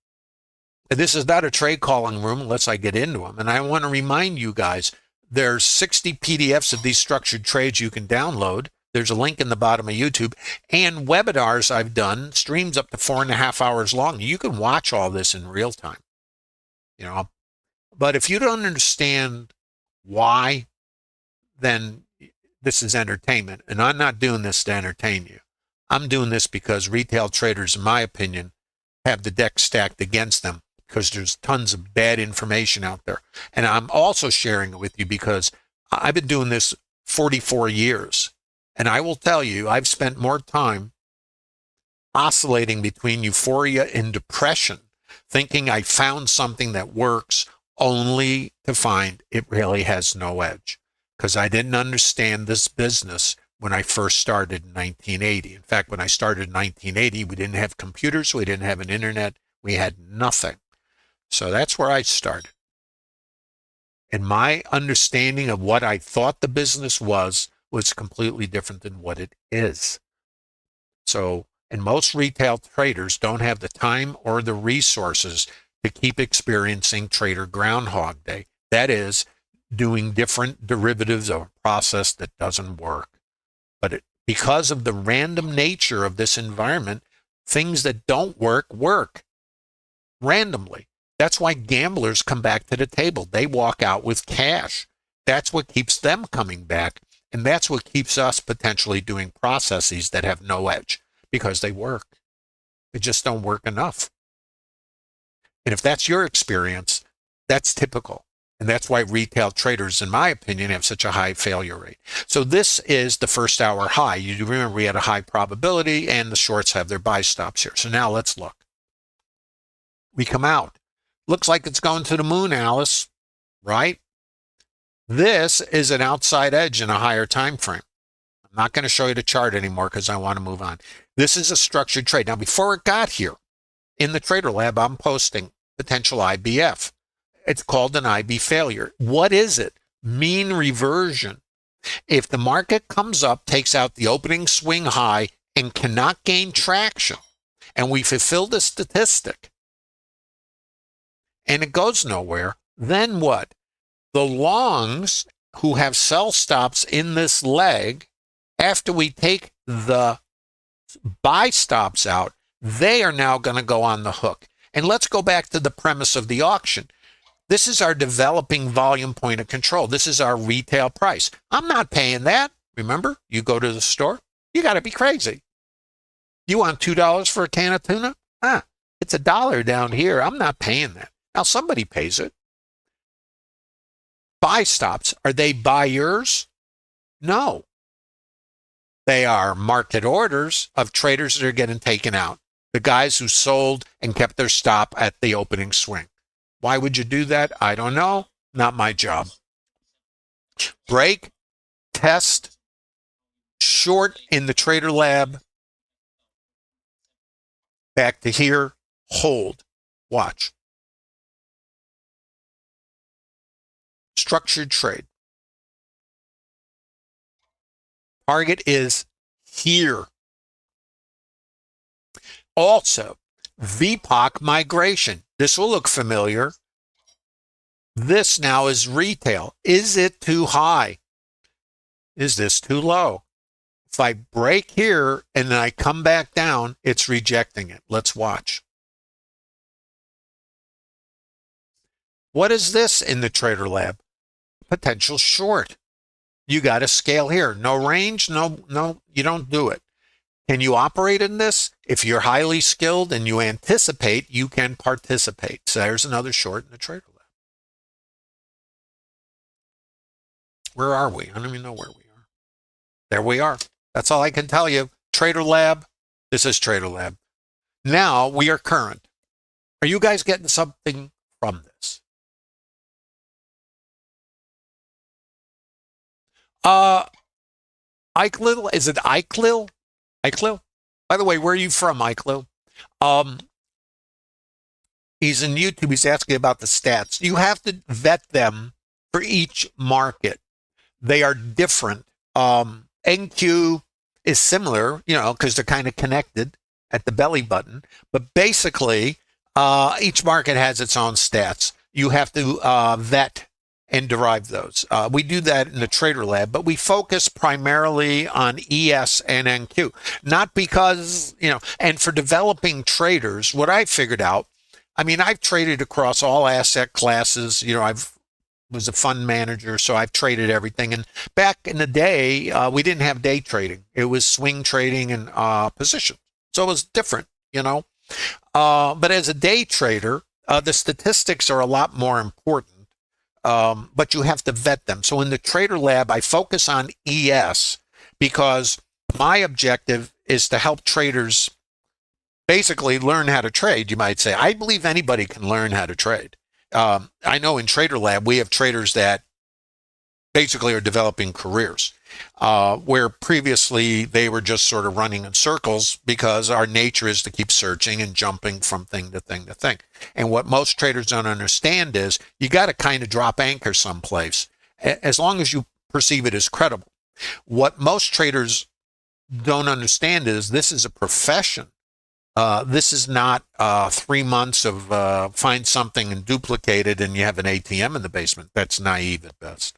Speaker 1: and this is not a trade calling room unless I get into them, and I want to remind you guys, there's 60 PDFs of these structured trades you can download. There's a link in the bottom of YouTube, and webinars I've done, streams up to 4.5 hours long. You can watch all this in real time. You know, but if you don't understand why, then this is entertainment, and I'm not doing this to entertain you. I'm doing this because retail traders, in my opinion, have the deck stacked against them because there's tons of bad information out there. And I'm also sharing it with you because I've been doing this 44 years. And I will tell you, I've spent more time oscillating between euphoria and depression, thinking I found something that works, only to find it really has no edge. Because I didn't understand this business when I first started in 1980. In fact, when I started in 1980, we didn't have computers, we didn't have an internet, we had nothing. So that's where I started. And my understanding of what I thought the business was completely different than what it is. So, and most retail traders don't have the time or the resources to keep experiencing trader Groundhog Day. That is, doing different derivatives of a process that doesn't work. But because of the random nature of this environment, things that don't work randomly. That's why gamblers come back to the table. They walk out with cash. That's what keeps them coming back. And that's what keeps us potentially doing processes that have no edge because they work. They just don't work enough. And if that's your experience, that's typical. And that's why retail traders, in my opinion, have such a high failure rate. So this is the first hour high. You remember we had a high probability and the shorts have their buy stops here. So now let's look. We come out. Looks like it's going to the moon, Alice, right? This is an outside edge in a higher time frame. I'm not going to show you the chart anymore because I want to move on. This is a structured trade. Now, before it got here, in the Trader Lab, I'm posting potential IBF. It's called an IB failure. What is it? Mean reversion. If the market comes up, takes out the opening swing high, and cannot gain traction, and we fulfill the statistic, and it goes nowhere, then what? The longs who have sell stops in this leg, after we take the buy stops out, they are now going to go on the hook. And let's go back to the premise of the auction. This is our developing volume point of control. This is our retail price. I'm not paying that. Remember, you go to the store, you got to be crazy. You want $2 for a can of tuna? It's $1 down here. I'm not paying that. Now somebody pays it. Buy stops, are they buyers? No. They are market orders of traders that are getting taken out. The guys who sold and kept their stop at the opening swing. Why would you do that? I don't know. Not my job. Break, test, short in the Trader Lab. Back to here, hold, watch. Structured trade. Target is here. Also, VPOC migration. This will look familiar. This now is retail. Is it too high? Is this too low? If I break here and then I come back down, it's rejecting it. Let's watch. What is this in the Trader Lab? Potential short. You got to scale here. No range, no, you don't do it. Can you operate in this? If you're highly skilled and you anticipate, you can participate. So there's another short in the Trader Lab. Where are we? I don't even know where we are. There we are. That's all I can tell you. Trader Lab. This is Trader Lab. Now we are current. Are you guys getting something from this? Ike Little, is it Ike Lil? Ike Lil? By the way, where are you from, Ike Lil? He's in YouTube. He's asking about the stats. You have to vet them for each market. They are different. NQ is similar, because they're kind of connected at the belly button. But basically, each market has its own stats. You have to vet and derive those. We do that in the Trader Lab, but we focus primarily on ES and NQ. Not because, and for developing traders, what I figured out, I've traded across all asset classes. I've was a fund manager, so I've traded everything. And back in the day, we didn't have day trading. It was swing trading and position. So it was different, But as a day trader, the statistics are a lot more important, but you have to vet them. So in the Trader Lab, I focus on ES because my objective is to help traders basically learn how to trade, you might say. I believe anybody can learn how to trade. I know in Trader Lab, we have traders that basically are developing careers, where previously they were just sort of running in circles because our nature is to keep searching and jumping from thing to thing to thing. And what most traders don't understand is you got to kind of drop anchor someplace as long as you perceive it as credible. What most traders don't understand is this is a profession. This is not 3 months of find something and duplicate it and you have an ATM in the basement. That's naive at best.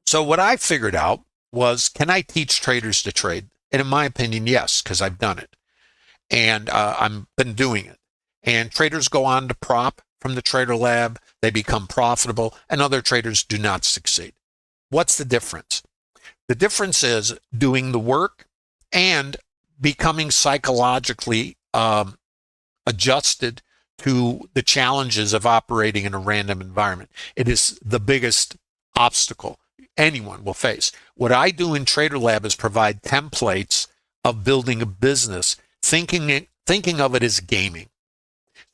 Speaker 1: So what I figured out was, can I teach traders to trade? And in my opinion, yes, because I've done it. And I've been doing it. And traders go on to prop from the Trader Lab. They become profitable, and other traders do not succeed. What's the difference? The difference is doing the work and becoming psychologically adjusted to the challenges of operating in a random environment. It is the biggest obstacle anyone will face. What I do in Trader Lab is provide templates of building a business, thinking of it as gaming.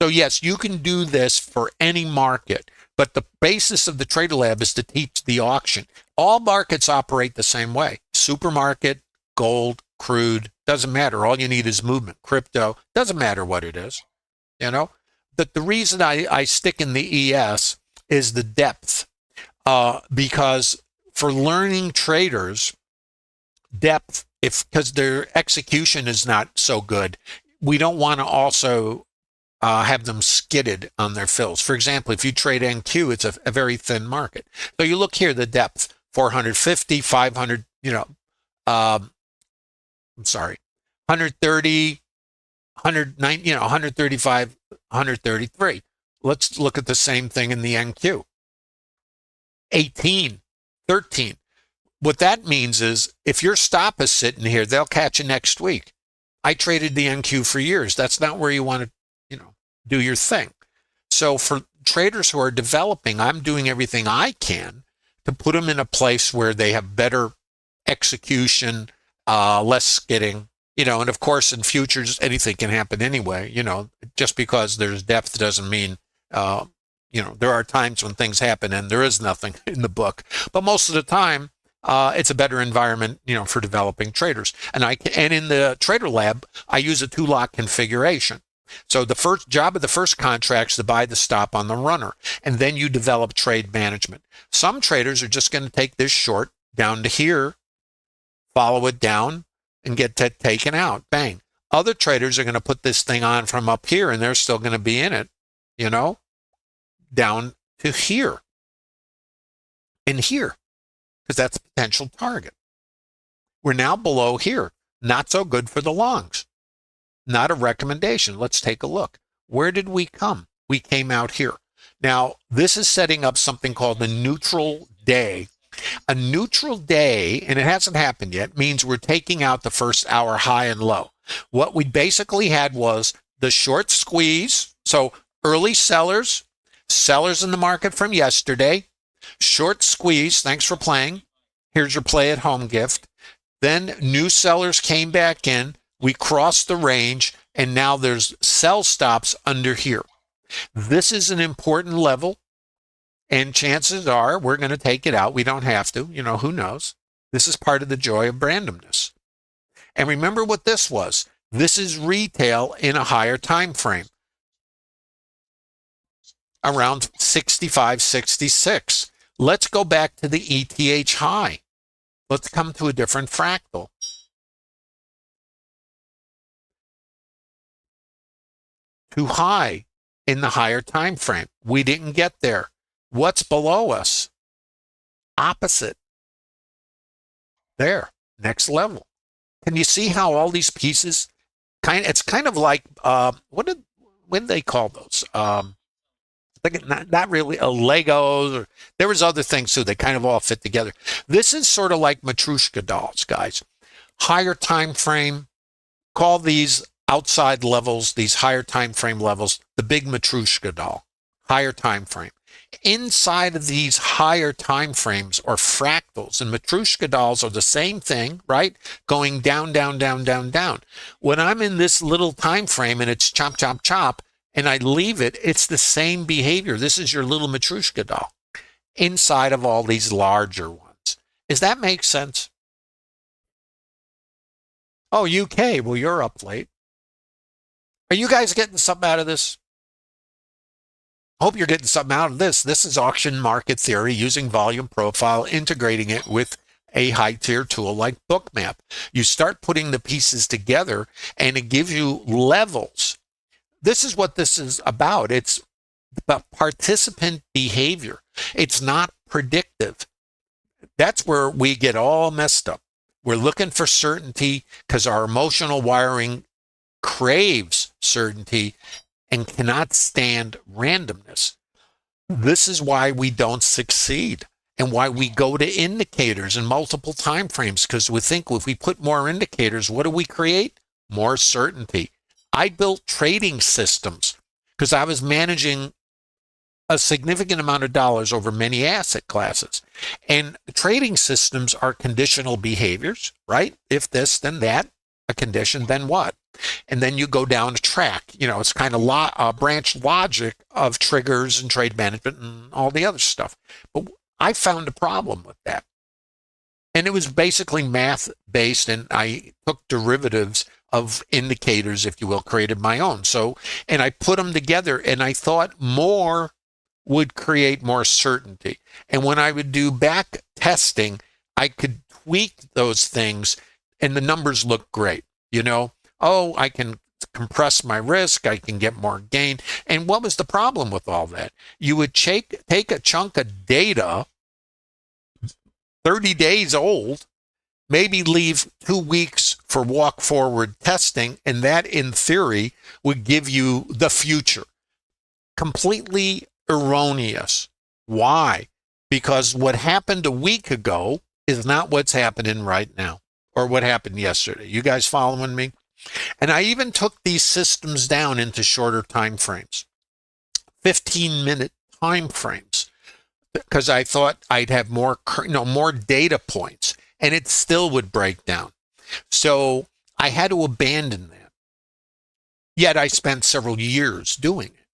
Speaker 1: So yes, you can do this for any market, but the basis of the Trader Lab is to teach the auction. All markets operate the same way. Supermarket, gold, crude, doesn't matter. All you need is movement. Crypto, doesn't matter what it is, But the reason I stick in the ES is the depth, because for learning traders, depth, because their execution is not so good, we don't want to also have them skidded on their fills. For example, if you trade NQ, it's a very thin market. So you look here, the depth, 450, 500, 130, 109, 135, 133. Let's look at the same thing in the NQ. 18, 13. What that means is if your stop is sitting here, they'll catch you next week. I traded the NQ for years. That's not where you want to, do your thing. So for traders who are developing, I'm doing everything I can to put them in a place where they have better execution, less skidding, and of course in futures, anything can happen anyway. Just because there's depth doesn't mean, there are times when things happen and there is nothing in the book, but most of the time, it's a better environment, for developing traders. And in the Trader Lab, I use a 2-lot configuration. So the first job of the first contract is to buy the stop on the runner, and then you develop trade management. Some traders are just going to take this short down to here, follow it down, and get taken out. Bang. Other traders are going to put this thing on from up here, and they're still going to be in it, down to here and here, because that's a potential target. We're now below here. Not so good for the longs. Not a recommendation. Let's take a look. Where did we come? We came out here. Now, this is setting up something called the neutral day. A neutral day, and it hasn't happened yet, means we're taking out the first hour high and low. What we basically had was the short squeeze. So early sellers, sellers in the market from yesterday, short squeeze. Thanks for playing. Here's your play at home gift. Then new sellers came back in. We crossed the range, and now there's sell stops under here. This is an important level, and chances are we're going to take it out. We don't have to. You know, who knows? This is part of the joy of randomness. And remember what this was. This is retail in a higher time frame, around 65, 66. Let's go back to the ETH high. Let's come to a different fractal. Too high in the higher time frame. We didn't get there. What's below us? Opposite. There. Next level. Can you see how all these pieces it's kind of like what did they call those? Not really Legos, or there was other things too. They kind of all fit together. This is sort of like Matryoshka dolls, guys. Higher time frame. Call these outside levels, these higher time frame levels, the big Matryoshka doll. Higher time frame. Inside of these higher time frames are fractals, and Matryoshka dolls are the same thing, right? Going down, down, down, down, down. When I'm in this little time frame and it's chop, chop, chop, and I leave it, it's the same behavior. This is your little Matryoshka doll inside of all these larger ones. Does that make sense? Oh, UK. Well, you're up late. Are you guys getting something out of this? Hope you're getting something out of this. This is auction market theory using volume profile, integrating it with a high tier tool like Bookmap. You start putting the pieces together and it gives you levels. This is what this is about. It's about participant behavior. It's not predictive. That's where we get all messed up. We're looking for certainty because our emotional wiring craves certainty and cannot stand randomness. This is why we don't succeed and why we go to indicators in multiple time frames, because we think if we put more indicators, what do we create? More certainty. I built trading systems because I was managing a significant amount of dollars over many asset classes. And trading systems are conditional behaviors, right? If this, then that, a condition, then what? And then you go down a track. You know, it's kind of branch logic of triggers and trade management and all the other stuff. But I found a problem with that. And it was basically math-based, and I took derivatives of indicators, if you will, created my own. So, and I put them together, and I thought more would create more certainty. And when I would do back testing, I could tweak those things, and the numbers look great. You know, oh, I can compress my risk, I can get more gain. And what was the problem with all that? You would take a chunk of data, 30 days old, maybe leave 2 weeks for walk forward testing, and that in theory would give you the future. Completely erroneous. Why? Because what happened a week ago is not what's happening right now, or what happened yesterday. You guys following me? And I even took these systems down into shorter time frames, 15-minute time frames, because I thought I'd have more data points, and it still would break down. So I had to abandon that. Yet I spent several years doing it.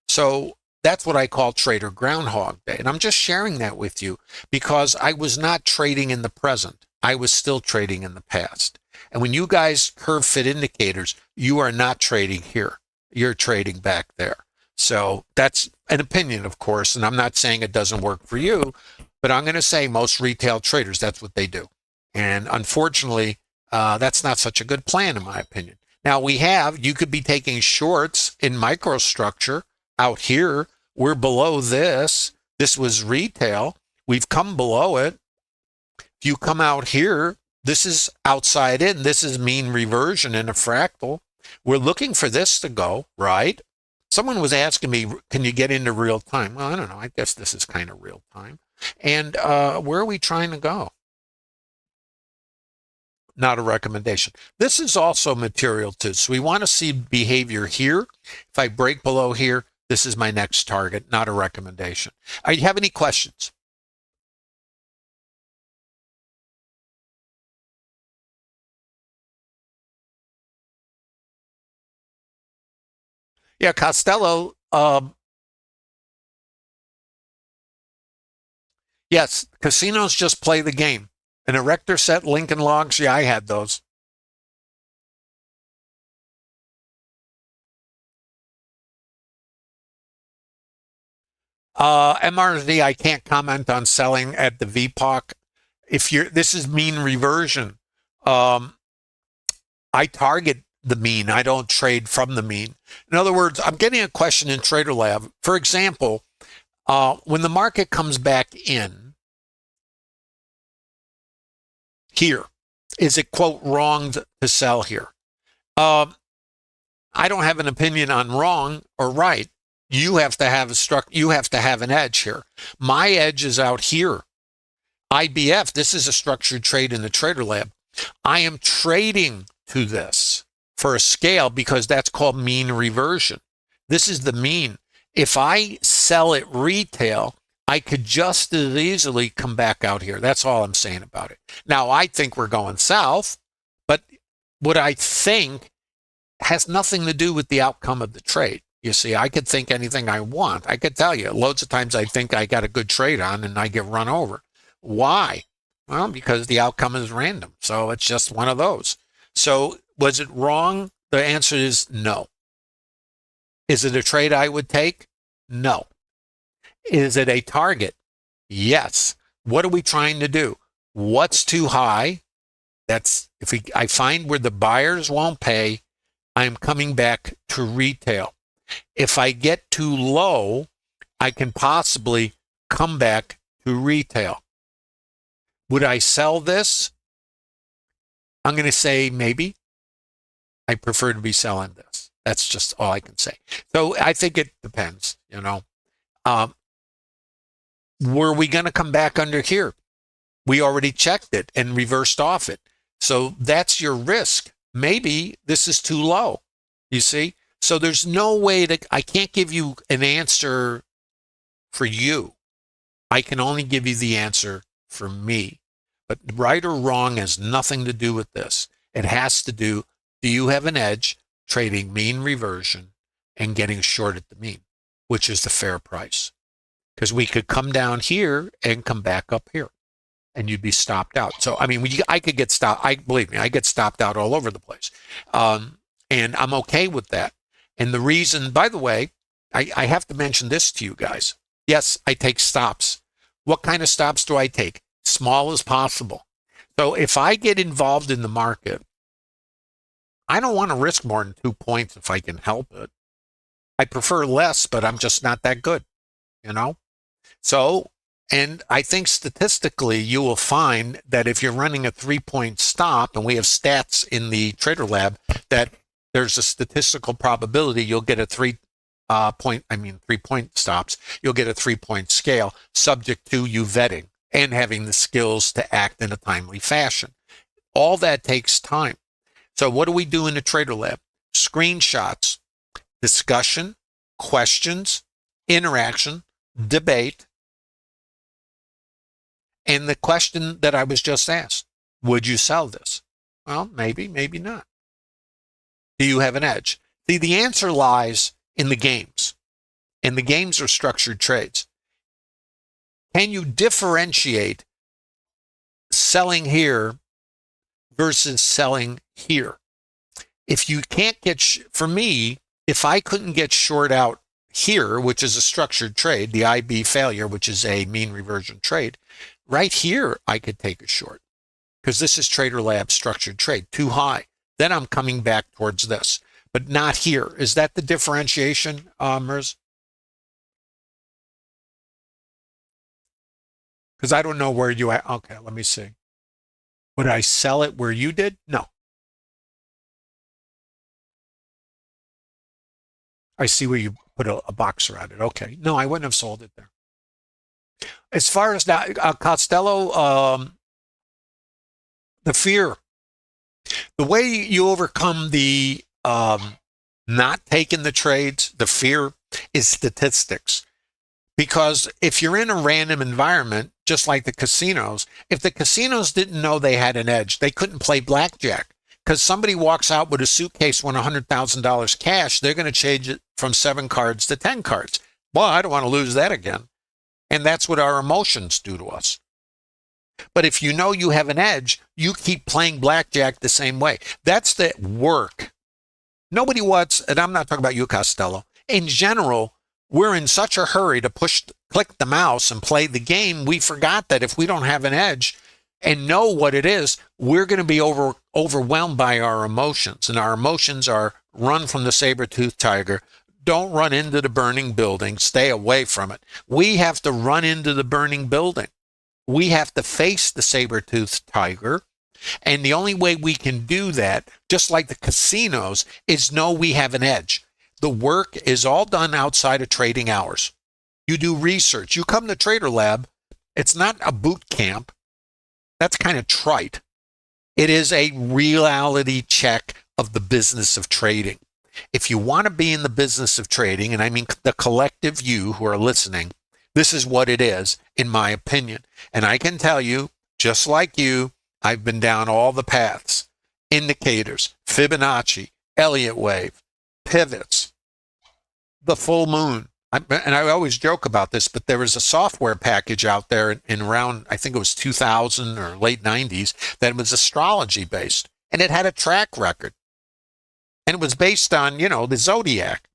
Speaker 1: So that's what I call trader Groundhog Day. And I'm just sharing that with you because I was not trading in the present. I was still trading in the past. And when you guys curve fit indicators, you are not trading here. You're trading back there. So that's an opinion, of course, and I'm not saying it doesn't work for you, but I'm going to say most retail traders, that's what they do. And unfortunately, that's not such a good plan, in my opinion. Now, you could be taking shorts in microstructure out here. We're below this. This was retail. We've come below it. If you come out here, this is outside in. This is mean reversion in a fractal. We're looking for this to go, right? Someone was asking me, can you get into real time? Well, I don't know. I guess this is kind of real time. And where are we trying to go? Not a recommendation. This is also material too. So we want to see behavior here. If I break below here, this is my next target, not a recommendation. Do you have any questions? Yeah, Costello. Yes, casinos just play the game. An erector set, Lincoln Logs. Yeah, I had those. MRZ, I can't comment on selling at the VPOC. If you're, this is mean reversion. Um, I target the mean. I don't trade from the mean. In other words, I'm getting a question in Trader Lab. For example, when the market comes back in here, is it quote wrong to sell here? I don't have an opinion on wrong or right. You have to have you have to have an edge here. My edge is out here. IBF, this is a structured trade in the Trader Lab. I am trading to this for a scale because that's called mean reversion. This is the mean. If I sell it retail, I could just as easily come back out here. That's all I'm saying about it. Now, I think we're going south, but what I think has nothing to do with the outcome of the trade. You see, I could think anything I want. I could tell you loads of times I think I got a good trade on and I get run over. Why? Well, because the outcome is random. So it's just one of those. So was it wrong? The answer is no. Is it a trade I would take? No. Is it a target? Yes. What are we trying to do? What's too high? That's if I find where the buyers won't pay, I'm coming back to retail. If I get too low, I can possibly come back to retail. Would I sell this? I'm going to say maybe. I prefer to be selling this. That's just all I can say. So I think it depends, you know. Were we going to come back under here? We already checked it and reversed off it. So that's your risk. Maybe this is too low, you see? So there's no way that I can't give you an answer for you. I can only give you the answer for me. But right or wrong has nothing to do with this. It has to do you have an edge trading mean reversion and getting short at the mean, which is the fair price? Because we could come down here and come back up here and you'd be stopped out. So, I mean, I could get stopped. Believe me, I get stopped out all over the place. And I'm okay with that. And the reason, by the way, I have to mention this to you guys. Yes, I take stops. What kind of stops do I take? Small as possible. So if I get involved in the market, I don't want to risk more than 2 points if I can help it. I prefer less, but I'm just not that good, you know? So, and I think statistically, you will find that if you're running a 3-point stop, and we have stats in the Trader Lab, that there's a statistical probability you'll get a 3-point stops, you'll get a 3-point scale subject to you vetting and having the skills to act in a timely fashion. All that takes time. So what do we do in the Trader Lab? Screenshots, discussion, questions, interaction, debate, and the question that I was just asked, would you sell this? Well, maybe, maybe not. Do you have an edge? See, the answer lies in the games, and the games are structured trades. Can you differentiate selling here versus selling here? If you can't get, for me, if I couldn't get short out here, which is a structured trade, the IB failure, which is a mean reversion trade, right here, I could take a short because this is Trader Lab structured trade, too high. Then I'm coming back towards this, but not here. Is that the differentiation, Merz? Because I don't know where you are. Okay, let me see. Would I sell it where you did? No. I see where you put a box around it. Okay. No, I wouldn't have sold it there. As far as that, Costello, the fear, the way you overcome the not taking the trades, the fear, is statistics. Because if you're in a random environment, just like the casinos, if the casinos didn't know they had an edge, they couldn't play blackjack. Because somebody walks out with a suitcase won $100,000 cash, they're going to change it from 7 cards to 10 cards. Well, I don't want to lose that again. And that's what our emotions do to us. But if you know you have an edge, you keep playing blackjack the same way. That's the work. Nobody wants, and I'm not talking about you, Costello. In general, we're in such a hurry to click the mouse and play the game, we forgot that if we don't have an edge and know what it is, we're going to be overwhelmed by our emotions. And our emotions are run from the saber-toothed tiger. Don't run into the burning building. Stay away from it. We have to run into the burning building. We have to face the saber-toothed tiger. And the only way we can do that, just like the casinos, is know we have an edge. The work is all done outside of trading hours. You do research. You come to Trader Lab. It's not a boot camp. That's kind of trite. It is a reality check of the business of trading. If you want to be in the business of trading, and I mean the collective you who are listening, this is what it is, in my opinion. And I can tell you, just like you, I've been down all the paths. Indicators, Fibonacci, Elliott wave, pivots, the full moon. And I always joke about this, but there was a software package out there in around, I think it was 2000 or late 90s, that was astrology based. And it had a track record. And it was based on, the zodiac.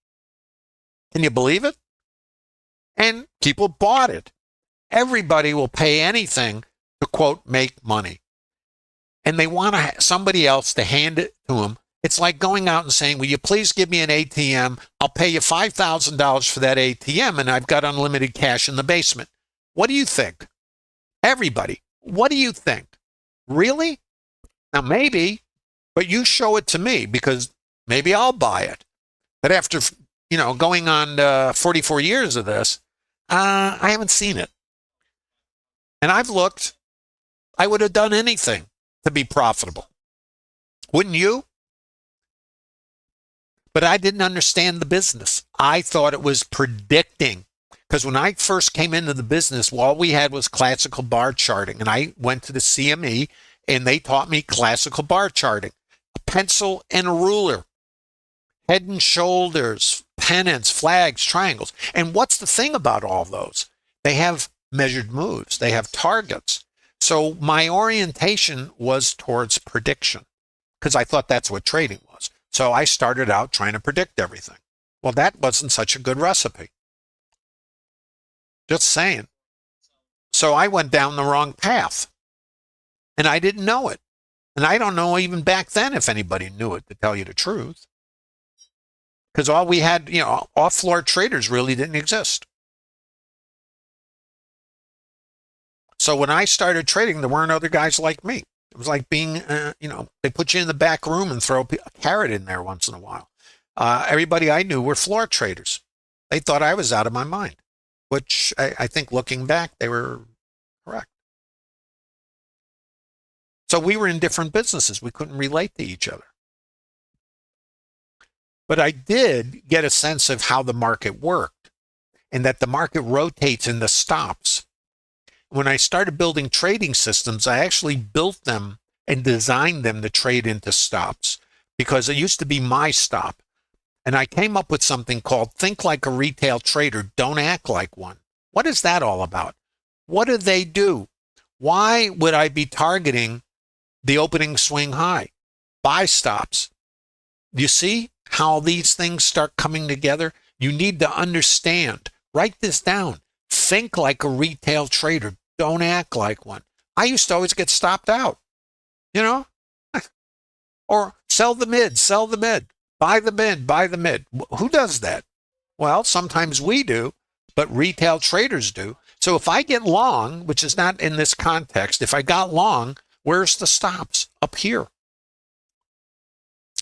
Speaker 1: Can you believe it? And people bought it. Everybody will pay anything to, quote, make money. And they want somebody else to hand it to them. It's like going out and saying, will you please give me an ATM? I'll pay you $5,000 for that ATM, and I've got unlimited cash in the basement. What do you think? Everybody, what do you think? Really? Now, maybe, but you show it to me because maybe I'll buy it. But after, going on 44 years of this, I haven't seen it. And I've looked. I would have done anything to be profitable. Wouldn't you? But I didn't understand the business. I thought it was predicting. Because when I first came into the business, all we had was classical bar charting. And I went to the CME and they taught me classical bar charting. A pencil and a ruler. Head and shoulders, pennants, flags, triangles. And what's the thing about all those? They have measured moves. They have targets. So my orientation was towards prediction because I thought that's what trading was. So I started out trying to predict everything. Well, that wasn't such a good recipe. Just saying. So I went down the wrong path. And I didn't know it. And I don't know even back then if anybody knew it, to tell you the truth. Because all we had, off-floor traders really didn't exist. So when I started trading, there weren't other guys like me. It was like being, they put you in the back room and throw a carrot in there once in a while. Everybody I knew were floor traders. They thought I was out of my mind, which I think looking back, they were correct. So we were in different businesses. We couldn't relate to each other. But I did get a sense of how the market worked and that the market rotates in the stops. When I started building trading systems, I actually built them and designed them to trade into stops because it used to be my stop. And I came up with something called Think Like a Retail Trader, Don't Act Like One. What is that all about? What do they do? Why would I be targeting the opening swing high? Buy stops. Do you see how these things start coming together? You need to understand. Write this down. Think like a retail trader. Don't act like one. I used to always get stopped out, or sell the mid, buy the mid. Who does that? Well, sometimes we do, but retail traders do. So if I get long, which is not in this context, if I got long, where's the stops? Up here.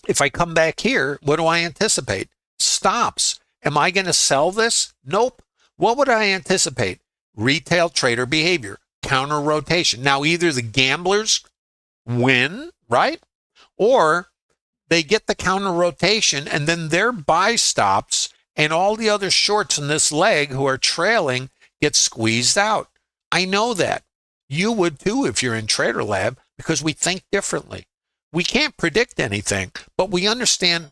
Speaker 1: If I come back here, what do I anticipate? Stops. Am I going to sell this? Nope. What would I anticipate? retail trader behavior, counter rotation. Now, either the gamblers win, right? Or they get the counter rotation and then their buy stops and all the other shorts in this leg who are trailing get squeezed out. I know that. You would too if you're in Trader Lab, because we think differently. We can't predict anything, but we understand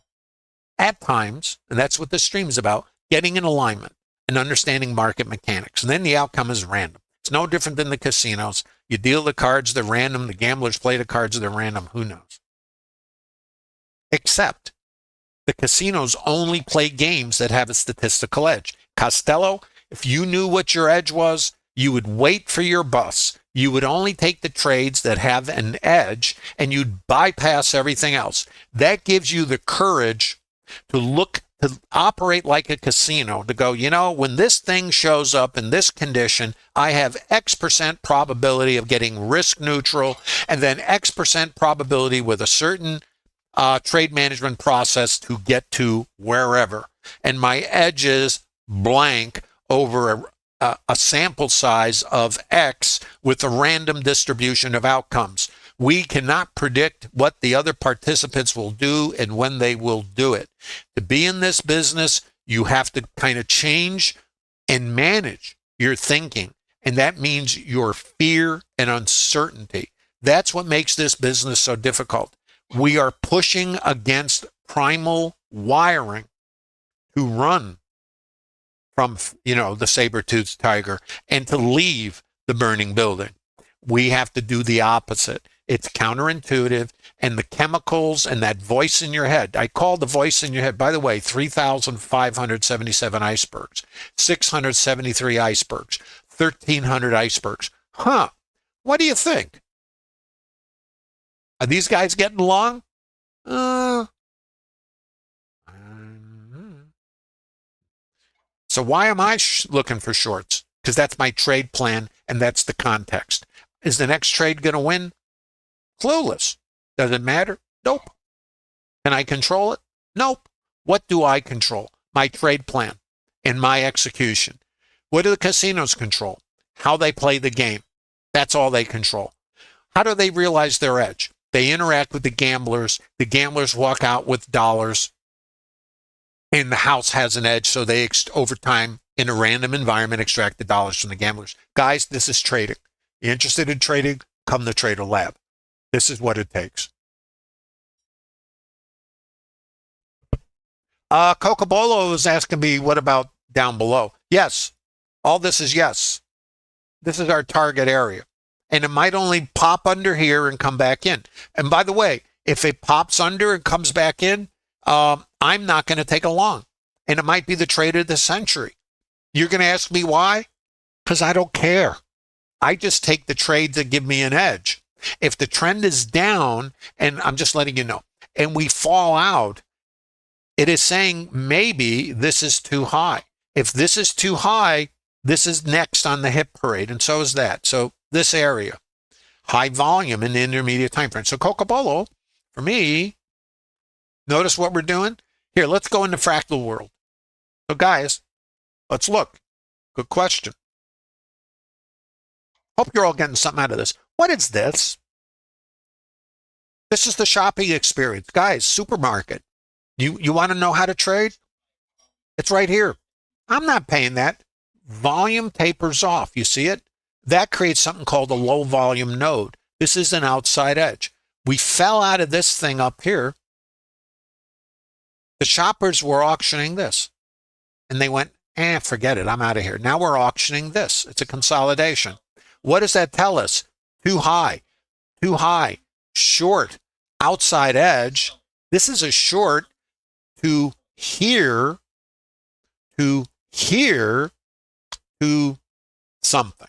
Speaker 1: at times, and that's what this stream is about, getting in alignment and understanding market mechanics. And then the outcome is random. It's no different than the casinos. You deal the cards, they're random. The gamblers play the cards, they're random. Who knows? Except the casinos only play games that have a statistical edge. Costello, if you knew what your edge was, you would wait for your bus. You would only take the trades that have an edge and you'd bypass everything else. That gives you the courage to operate like a casino, to go, you know, when this thing shows up in this condition, I have X% probability of getting risk neutral, and then X% probability with a certain trade management process to get to wherever. And my edge is blank over a sample size of X with a random distribution of outcomes. We cannot predict what the other participants will do and when they will do it. To be in this business, you have to kind of change and manage your thinking. And that means your fear and uncertainty. That's what makes this business so difficult. We are pushing against primal wiring to run from, you know, the saber-toothed tiger and to leave the burning building. We have to do the opposite. It's counterintuitive, and the chemicals and that voice in your head. I call the voice in your head, by the way, 3,577 icebergs, 673 icebergs, 1,300 icebergs. What do you think? Are these guys getting along? So why am I looking for shorts? Because that's my trade plan, and that's the context. Is the next trade going to win? Clueless. Does it matter? Nope. Can I control it? Nope. What do I control? My trade plan and my execution. What do the casinos control? How they play the game. That's all they control. How do they realize their edge? They interact with the gamblers. The gamblers walk out with dollars, and the house has an edge, so they, over time, in a random environment, extract the dollars from the gamblers. Guys, this is trading. You interested in trading? Come to Trader Lab. This is what it takes. Cocobolo is asking me, what about down below? Yes. All this is yes. This is our target area. And it might only pop under here and come back in. And by the way, if it pops under and comes back in, I'm not going to take a long. And it might be the trade of the century. You're going to ask me why? Because I don't care. I just take the trades that give me an edge. If the trend is down, and I'm just letting you know, and we fall out, it is saying maybe this is too high. If this is too high, this is next on the hip parade, and so is that. So this area, high volume in the intermediate time frame. So Cocobolo, for me, notice what we're doing? Here, let's go into fractal world. So guys, let's look. Good question. Hope you're all getting something out of this. What is this? This is the shopping experience. Guys, supermarket. You want to know how to trade? It's right here. I'm not paying that. Volume tapers off. You see it? That creates something called a low volume node. This is an outside edge. We fell out of this thing up here. The shoppers were auctioning this. And they went, forget it. I'm out of here. Now we're auctioning this. It's a consolidation. What does that tell us? Too high, short, outside edge. This is a short to here, to something.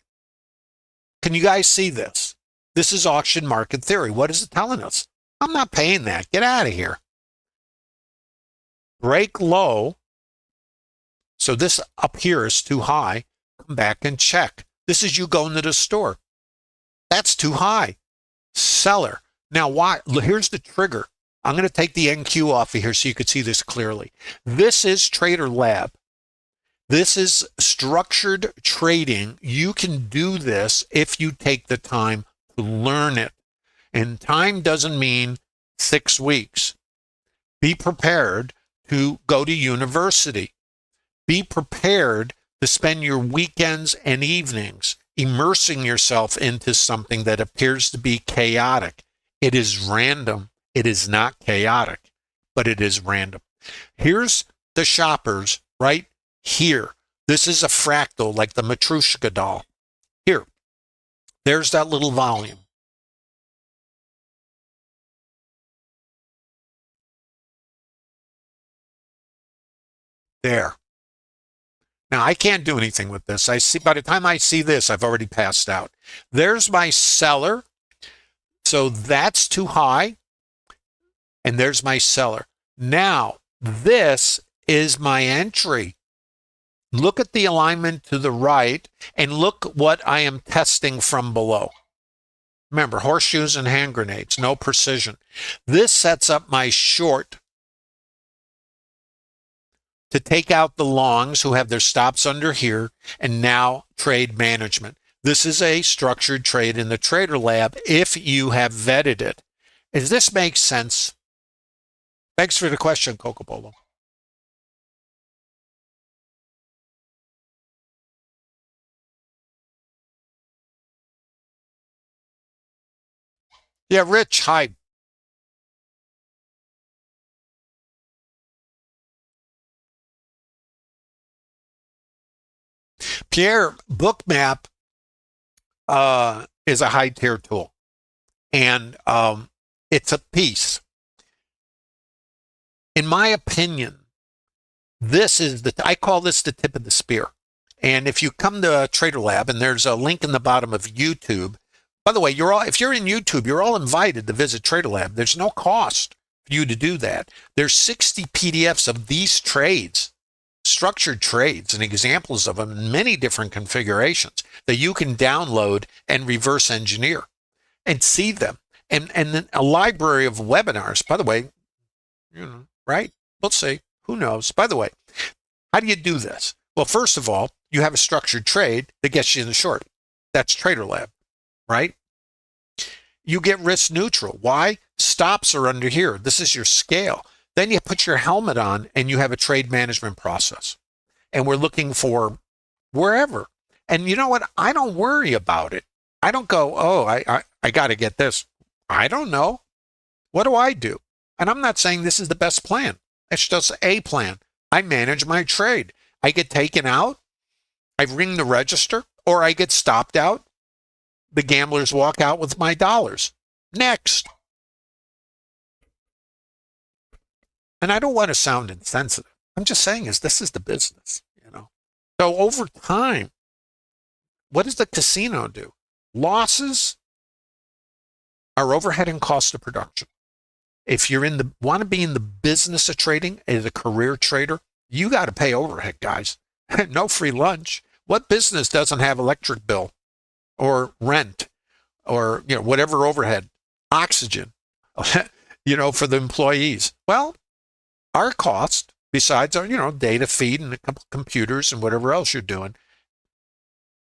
Speaker 1: Can you guys see this? This is auction market theory. What is it telling us? I'm not paying that. Get out of here. Break low. So this up here is too high. Come back and check. This is you going to the store. That's too high. Seller. Now, why? Here's the trigger. I'm going to take the NQ off of here so you can see this clearly. This is Trader Lab. This is structured trading. You can do this if you take the time to learn it. And time doesn't mean 6 weeks. Be prepared to go to university. Be prepared to spend your weekends and evenings immersing yourself into something that appears to be chaotic. It is random. It is not chaotic, but it is random. Here's the shoppers right here. This is a fractal, like the Matryoshka doll. Here, there's that little volume. There. Now, I can't do anything with this. I see, by the time I see this, I've already passed out. There's my seller. So that's too high. And there's my seller. Now, this is my entry. Look at the alignment to the right and look what I am testing from below. Remember, horseshoes and hand grenades, no precision. This sets up my short to take out the longs who have their stops under here, and now trade management. This is a structured trade in the Trader Lab if you have vetted it. Does this make sense? Thanks for the question, Coco Polo. Yeah, Rich, hi. Pierre, Bookmap is a high-tier tool, and it's a piece. In my opinion, this is I call this the tip of the spear. And if you come to Trader Lab, and there's a link in the bottom of YouTube. By the way, if you're in YouTube, you're all invited to visit Trader Lab. There's no cost for you to do that. There's 60 PDFs of these trades, structured trades, and examples of them in many different configurations that you can download and reverse engineer and see them. And then a library of webinars. By the way, right? We'll see. Who knows? By the way, how do you do this? Well, first of all, you have a structured trade that gets you in the short. That's Trader Lab, right? You get risk neutral. Why? Stops are under here. This is your scale. Then you put your helmet on and you have a trade management process. And we're looking for wherever. And you know what? I don't worry about it. I don't go, oh, I got to get this. I don't know. What do I do? And I'm not saying this is the best plan. It's just a plan. I manage my trade. I get taken out. I ring the register, or I get stopped out. The gamblers walk out with my dollars. Next. And I don't want to sound insensitive. I'm just saying this is the business, So over time, what does the casino do? Losses are overhead and cost of production. If you're want to be in the business of trading as a career trader, you got to pay overhead, guys. No free lunch. What business doesn't have electric bill or rent or whatever overhead, oxygen, for the employees? Well, our cost, besides our data feed and a couple computers and whatever else you're doing,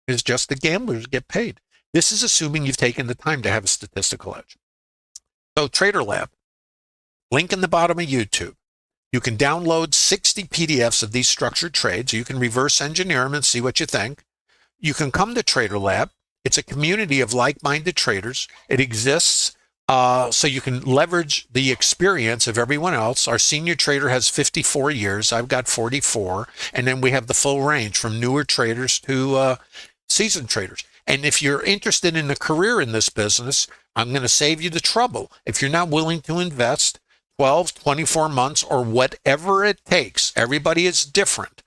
Speaker 1: is just the gamblers get paid. This is assuming you've taken the time to have a statistical edge. So Trader Lab, link in the bottom of YouTube. You can download 60 PDFs of these structured trades. You can reverse engineer them and see what you think. You can come to Trader Lab. It's a community of like-minded traders. It exists so you can leverage the experience of everyone else. Our senior trader has 54 years. I've got 44. And then we have the full range from newer traders to seasoned traders. And if you're interested in a career in this business, I'm going to save you the trouble. If you're not willing to invest 12, 24 months, or whatever it takes, everybody is different.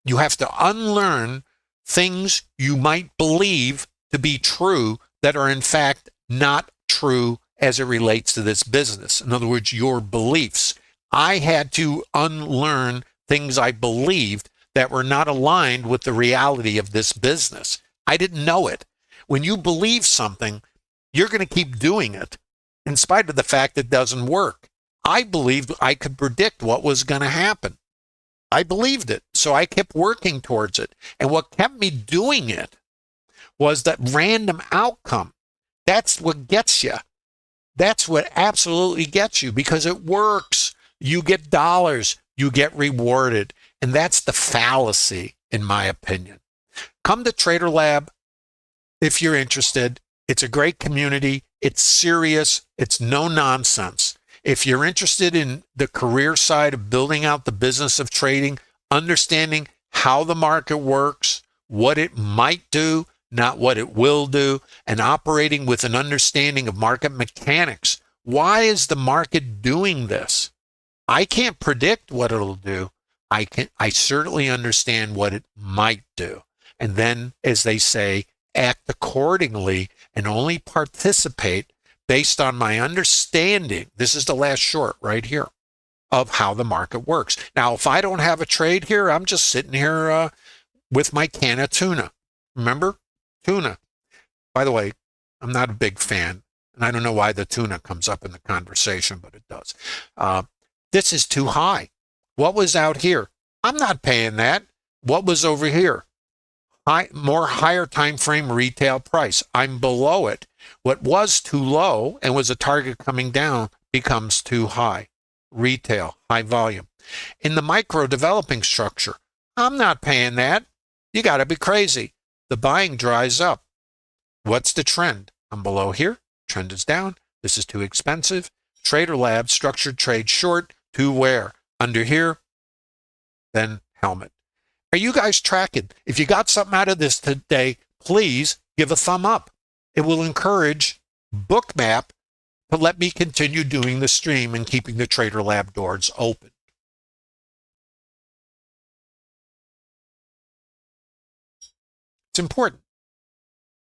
Speaker 1: You have to unlearn things you might believe to be true that are in fact not true as it relates to this business. In other words, your beliefs. I had to unlearn things I believed that were not aligned with the reality of this business. I didn't know it. When you believe something, you're going to keep doing it in spite of the fact it doesn't work. I believed I could predict what was going to happen. I believed it. So I kept working towards it. And what kept me doing it was that random outcome. That's what gets you. That's what absolutely gets you because it works. You get dollars, you get rewarded. And that's the fallacy, in my opinion. Come to Trader Lab if you're interested. It's a great community. It's serious. It's no nonsense. If you're interested in the career side of building out the business of trading, understanding how the market works, what it might do, not what it will do, and operating with an understanding of market mechanics. Why is the market doing this? I can't predict what it'll do. I certainly understand what it might do. And then, as they say, act accordingly and only participate based on my understanding. This is the last short right here of how the market works. Now, if I don't have a trade here, I'm just sitting here with my can of tuna. Remember? Tuna. By the way, I'm not a big fan, and I don't know why the tuna comes up in the conversation, but it does. This is too high. What was out here? I'm not paying that. What was over here? More higher time frame retail price. I'm below it. What was too low and was a target coming down becomes too high. Retail, high volume. In the micro developing structure, I'm not paying that. You got to be crazy. The buying dries up. What's the trend? I'm below here. Trend is down. This is too expensive. Trader Lab, structured trade short, to where? Under here, then helmet. Are you guys tracking? If you got something out of this today, please give a thumb up. It will encourage Bookmap to let me continue doing the stream and keeping the Trader Lab doors open. It's important.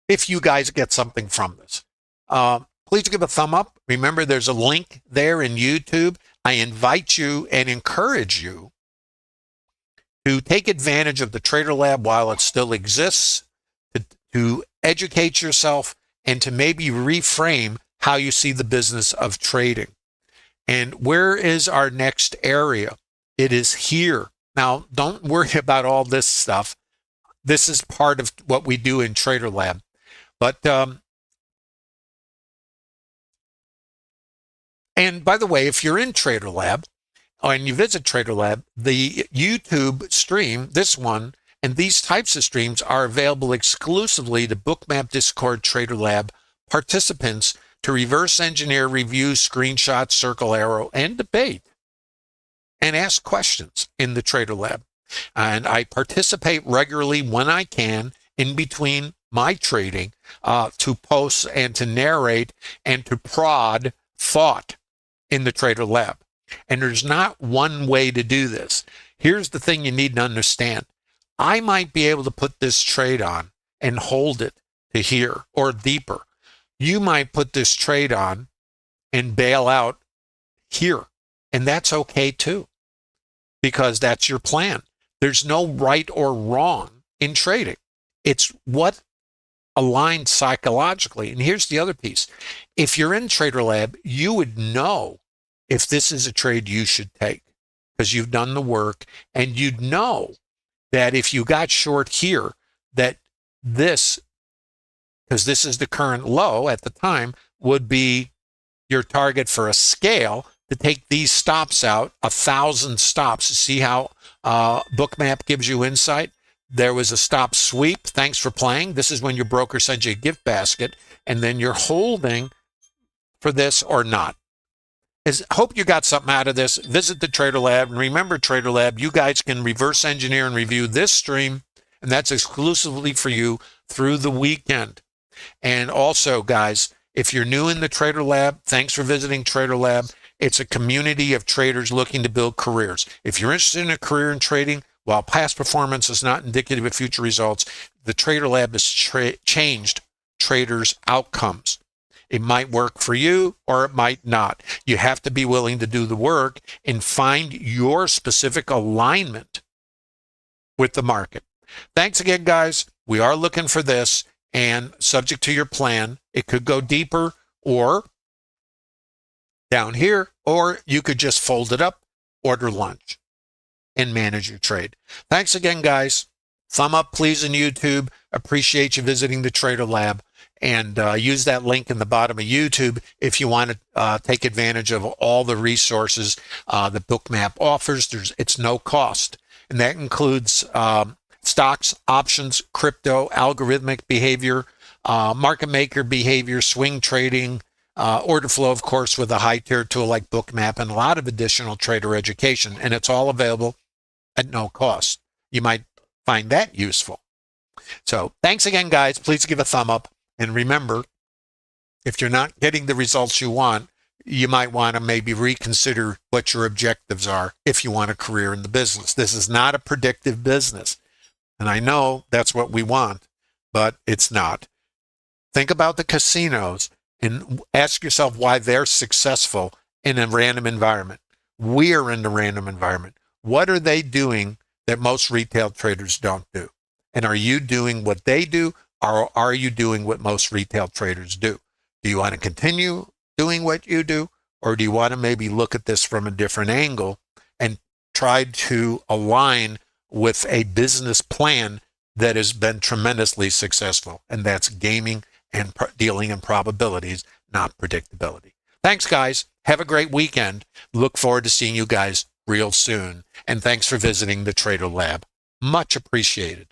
Speaker 1: If you guys get something from this, please give a thumb up. Remember, there's a link there in YouTube. I invite you and encourage you to take advantage of the Trader Lab while it still exists, to educate yourself, and to maybe reframe how you see the business of trading. And where is our next area? It is here. Now, don't worry about all this stuff. This is part of what we do in Trader Lab. But, and by the way, if you're in Trader Lab, and you visit Trader Lab, the YouTube stream, this one, and these types of streams are available exclusively to Bookmap Discord Trader Lab participants to reverse engineer, review, screenshot, circle arrow, and debate, and ask questions in the Trader Lab. And I participate regularly when I can in between my trading to post and to narrate and to prod thought in the Trader Lab. And there's not one way to do this. Here's the thing you need to understand. I might be able to put this trade on and hold it to here or deeper. You might put this trade on and bail out here. And that's okay too, because that's your plan. There's no right or wrong in trading. It's what aligns psychologically. And here's the other piece. If you're in Trader Lab, you would know if this is a trade you should take because you've done the work, and you'd know that if you got short here, that this, because this is the current low at the time, would be your target for a scale to take these stops out, 1,000 stops. See how Bookmap gives you insight? There was a stop sweep. Thanks for playing. This is when your broker sends you a gift basket, and then you're holding for this or not. Hope you got something out of this. Visit the Trader Lab. And remember, Trader Lab, you guys can reverse engineer and review this stream, and that's exclusively for you through the weekend. And also, guys, if you're new in the Trader Lab, thanks for visiting Trader Lab. It's a community of traders looking to build careers. If you're interested in a career in trading, while past performance is not indicative of future results, the Trader Lab has changed traders' outcomes. It might work for you or it might not. You have to be willing to do the work and find your specific alignment with the market. Thanks again, guys. We are looking for this, and subject to your plan, it could go deeper or down here, or you could just fold it up, order lunch. and manage your trade. Thanks again, guys. Thumb up, please, in YouTube. Appreciate you visiting the Trader Lab. And use that link in the bottom of YouTube if you want to take advantage of all the resources that Bookmap offers. It's no cost. And that includes stocks, options, crypto, algorithmic behavior, market maker behavior, swing trading, order flow, of course, with a high-tier tool like Bookmap, and a lot of additional trader education. And it's all available at no cost. You might find that useful. So thanks again, guys. Please give a thumb up. And remember, if you're not getting the results you want, you might want to maybe reconsider what your objectives are if you want a career in the business. This is not a predictive business. And I know that's what we want, but it's not. Think about the casinos and ask yourself why they're successful in a random environment. We're in the random environment. What are they doing that most retail traders don't do? And are you doing what they do, or are you doing what most retail traders do? Do you want to continue doing what you do, or do you want to maybe look at this from a different angle and try to align with a business plan that has been tremendously successful? And that's gaming and dealing in probabilities, not predictability. Thanks, guys. Have a great weekend. Look forward to seeing you guys real soon. And thanks for visiting the Trader Lab. Much appreciated.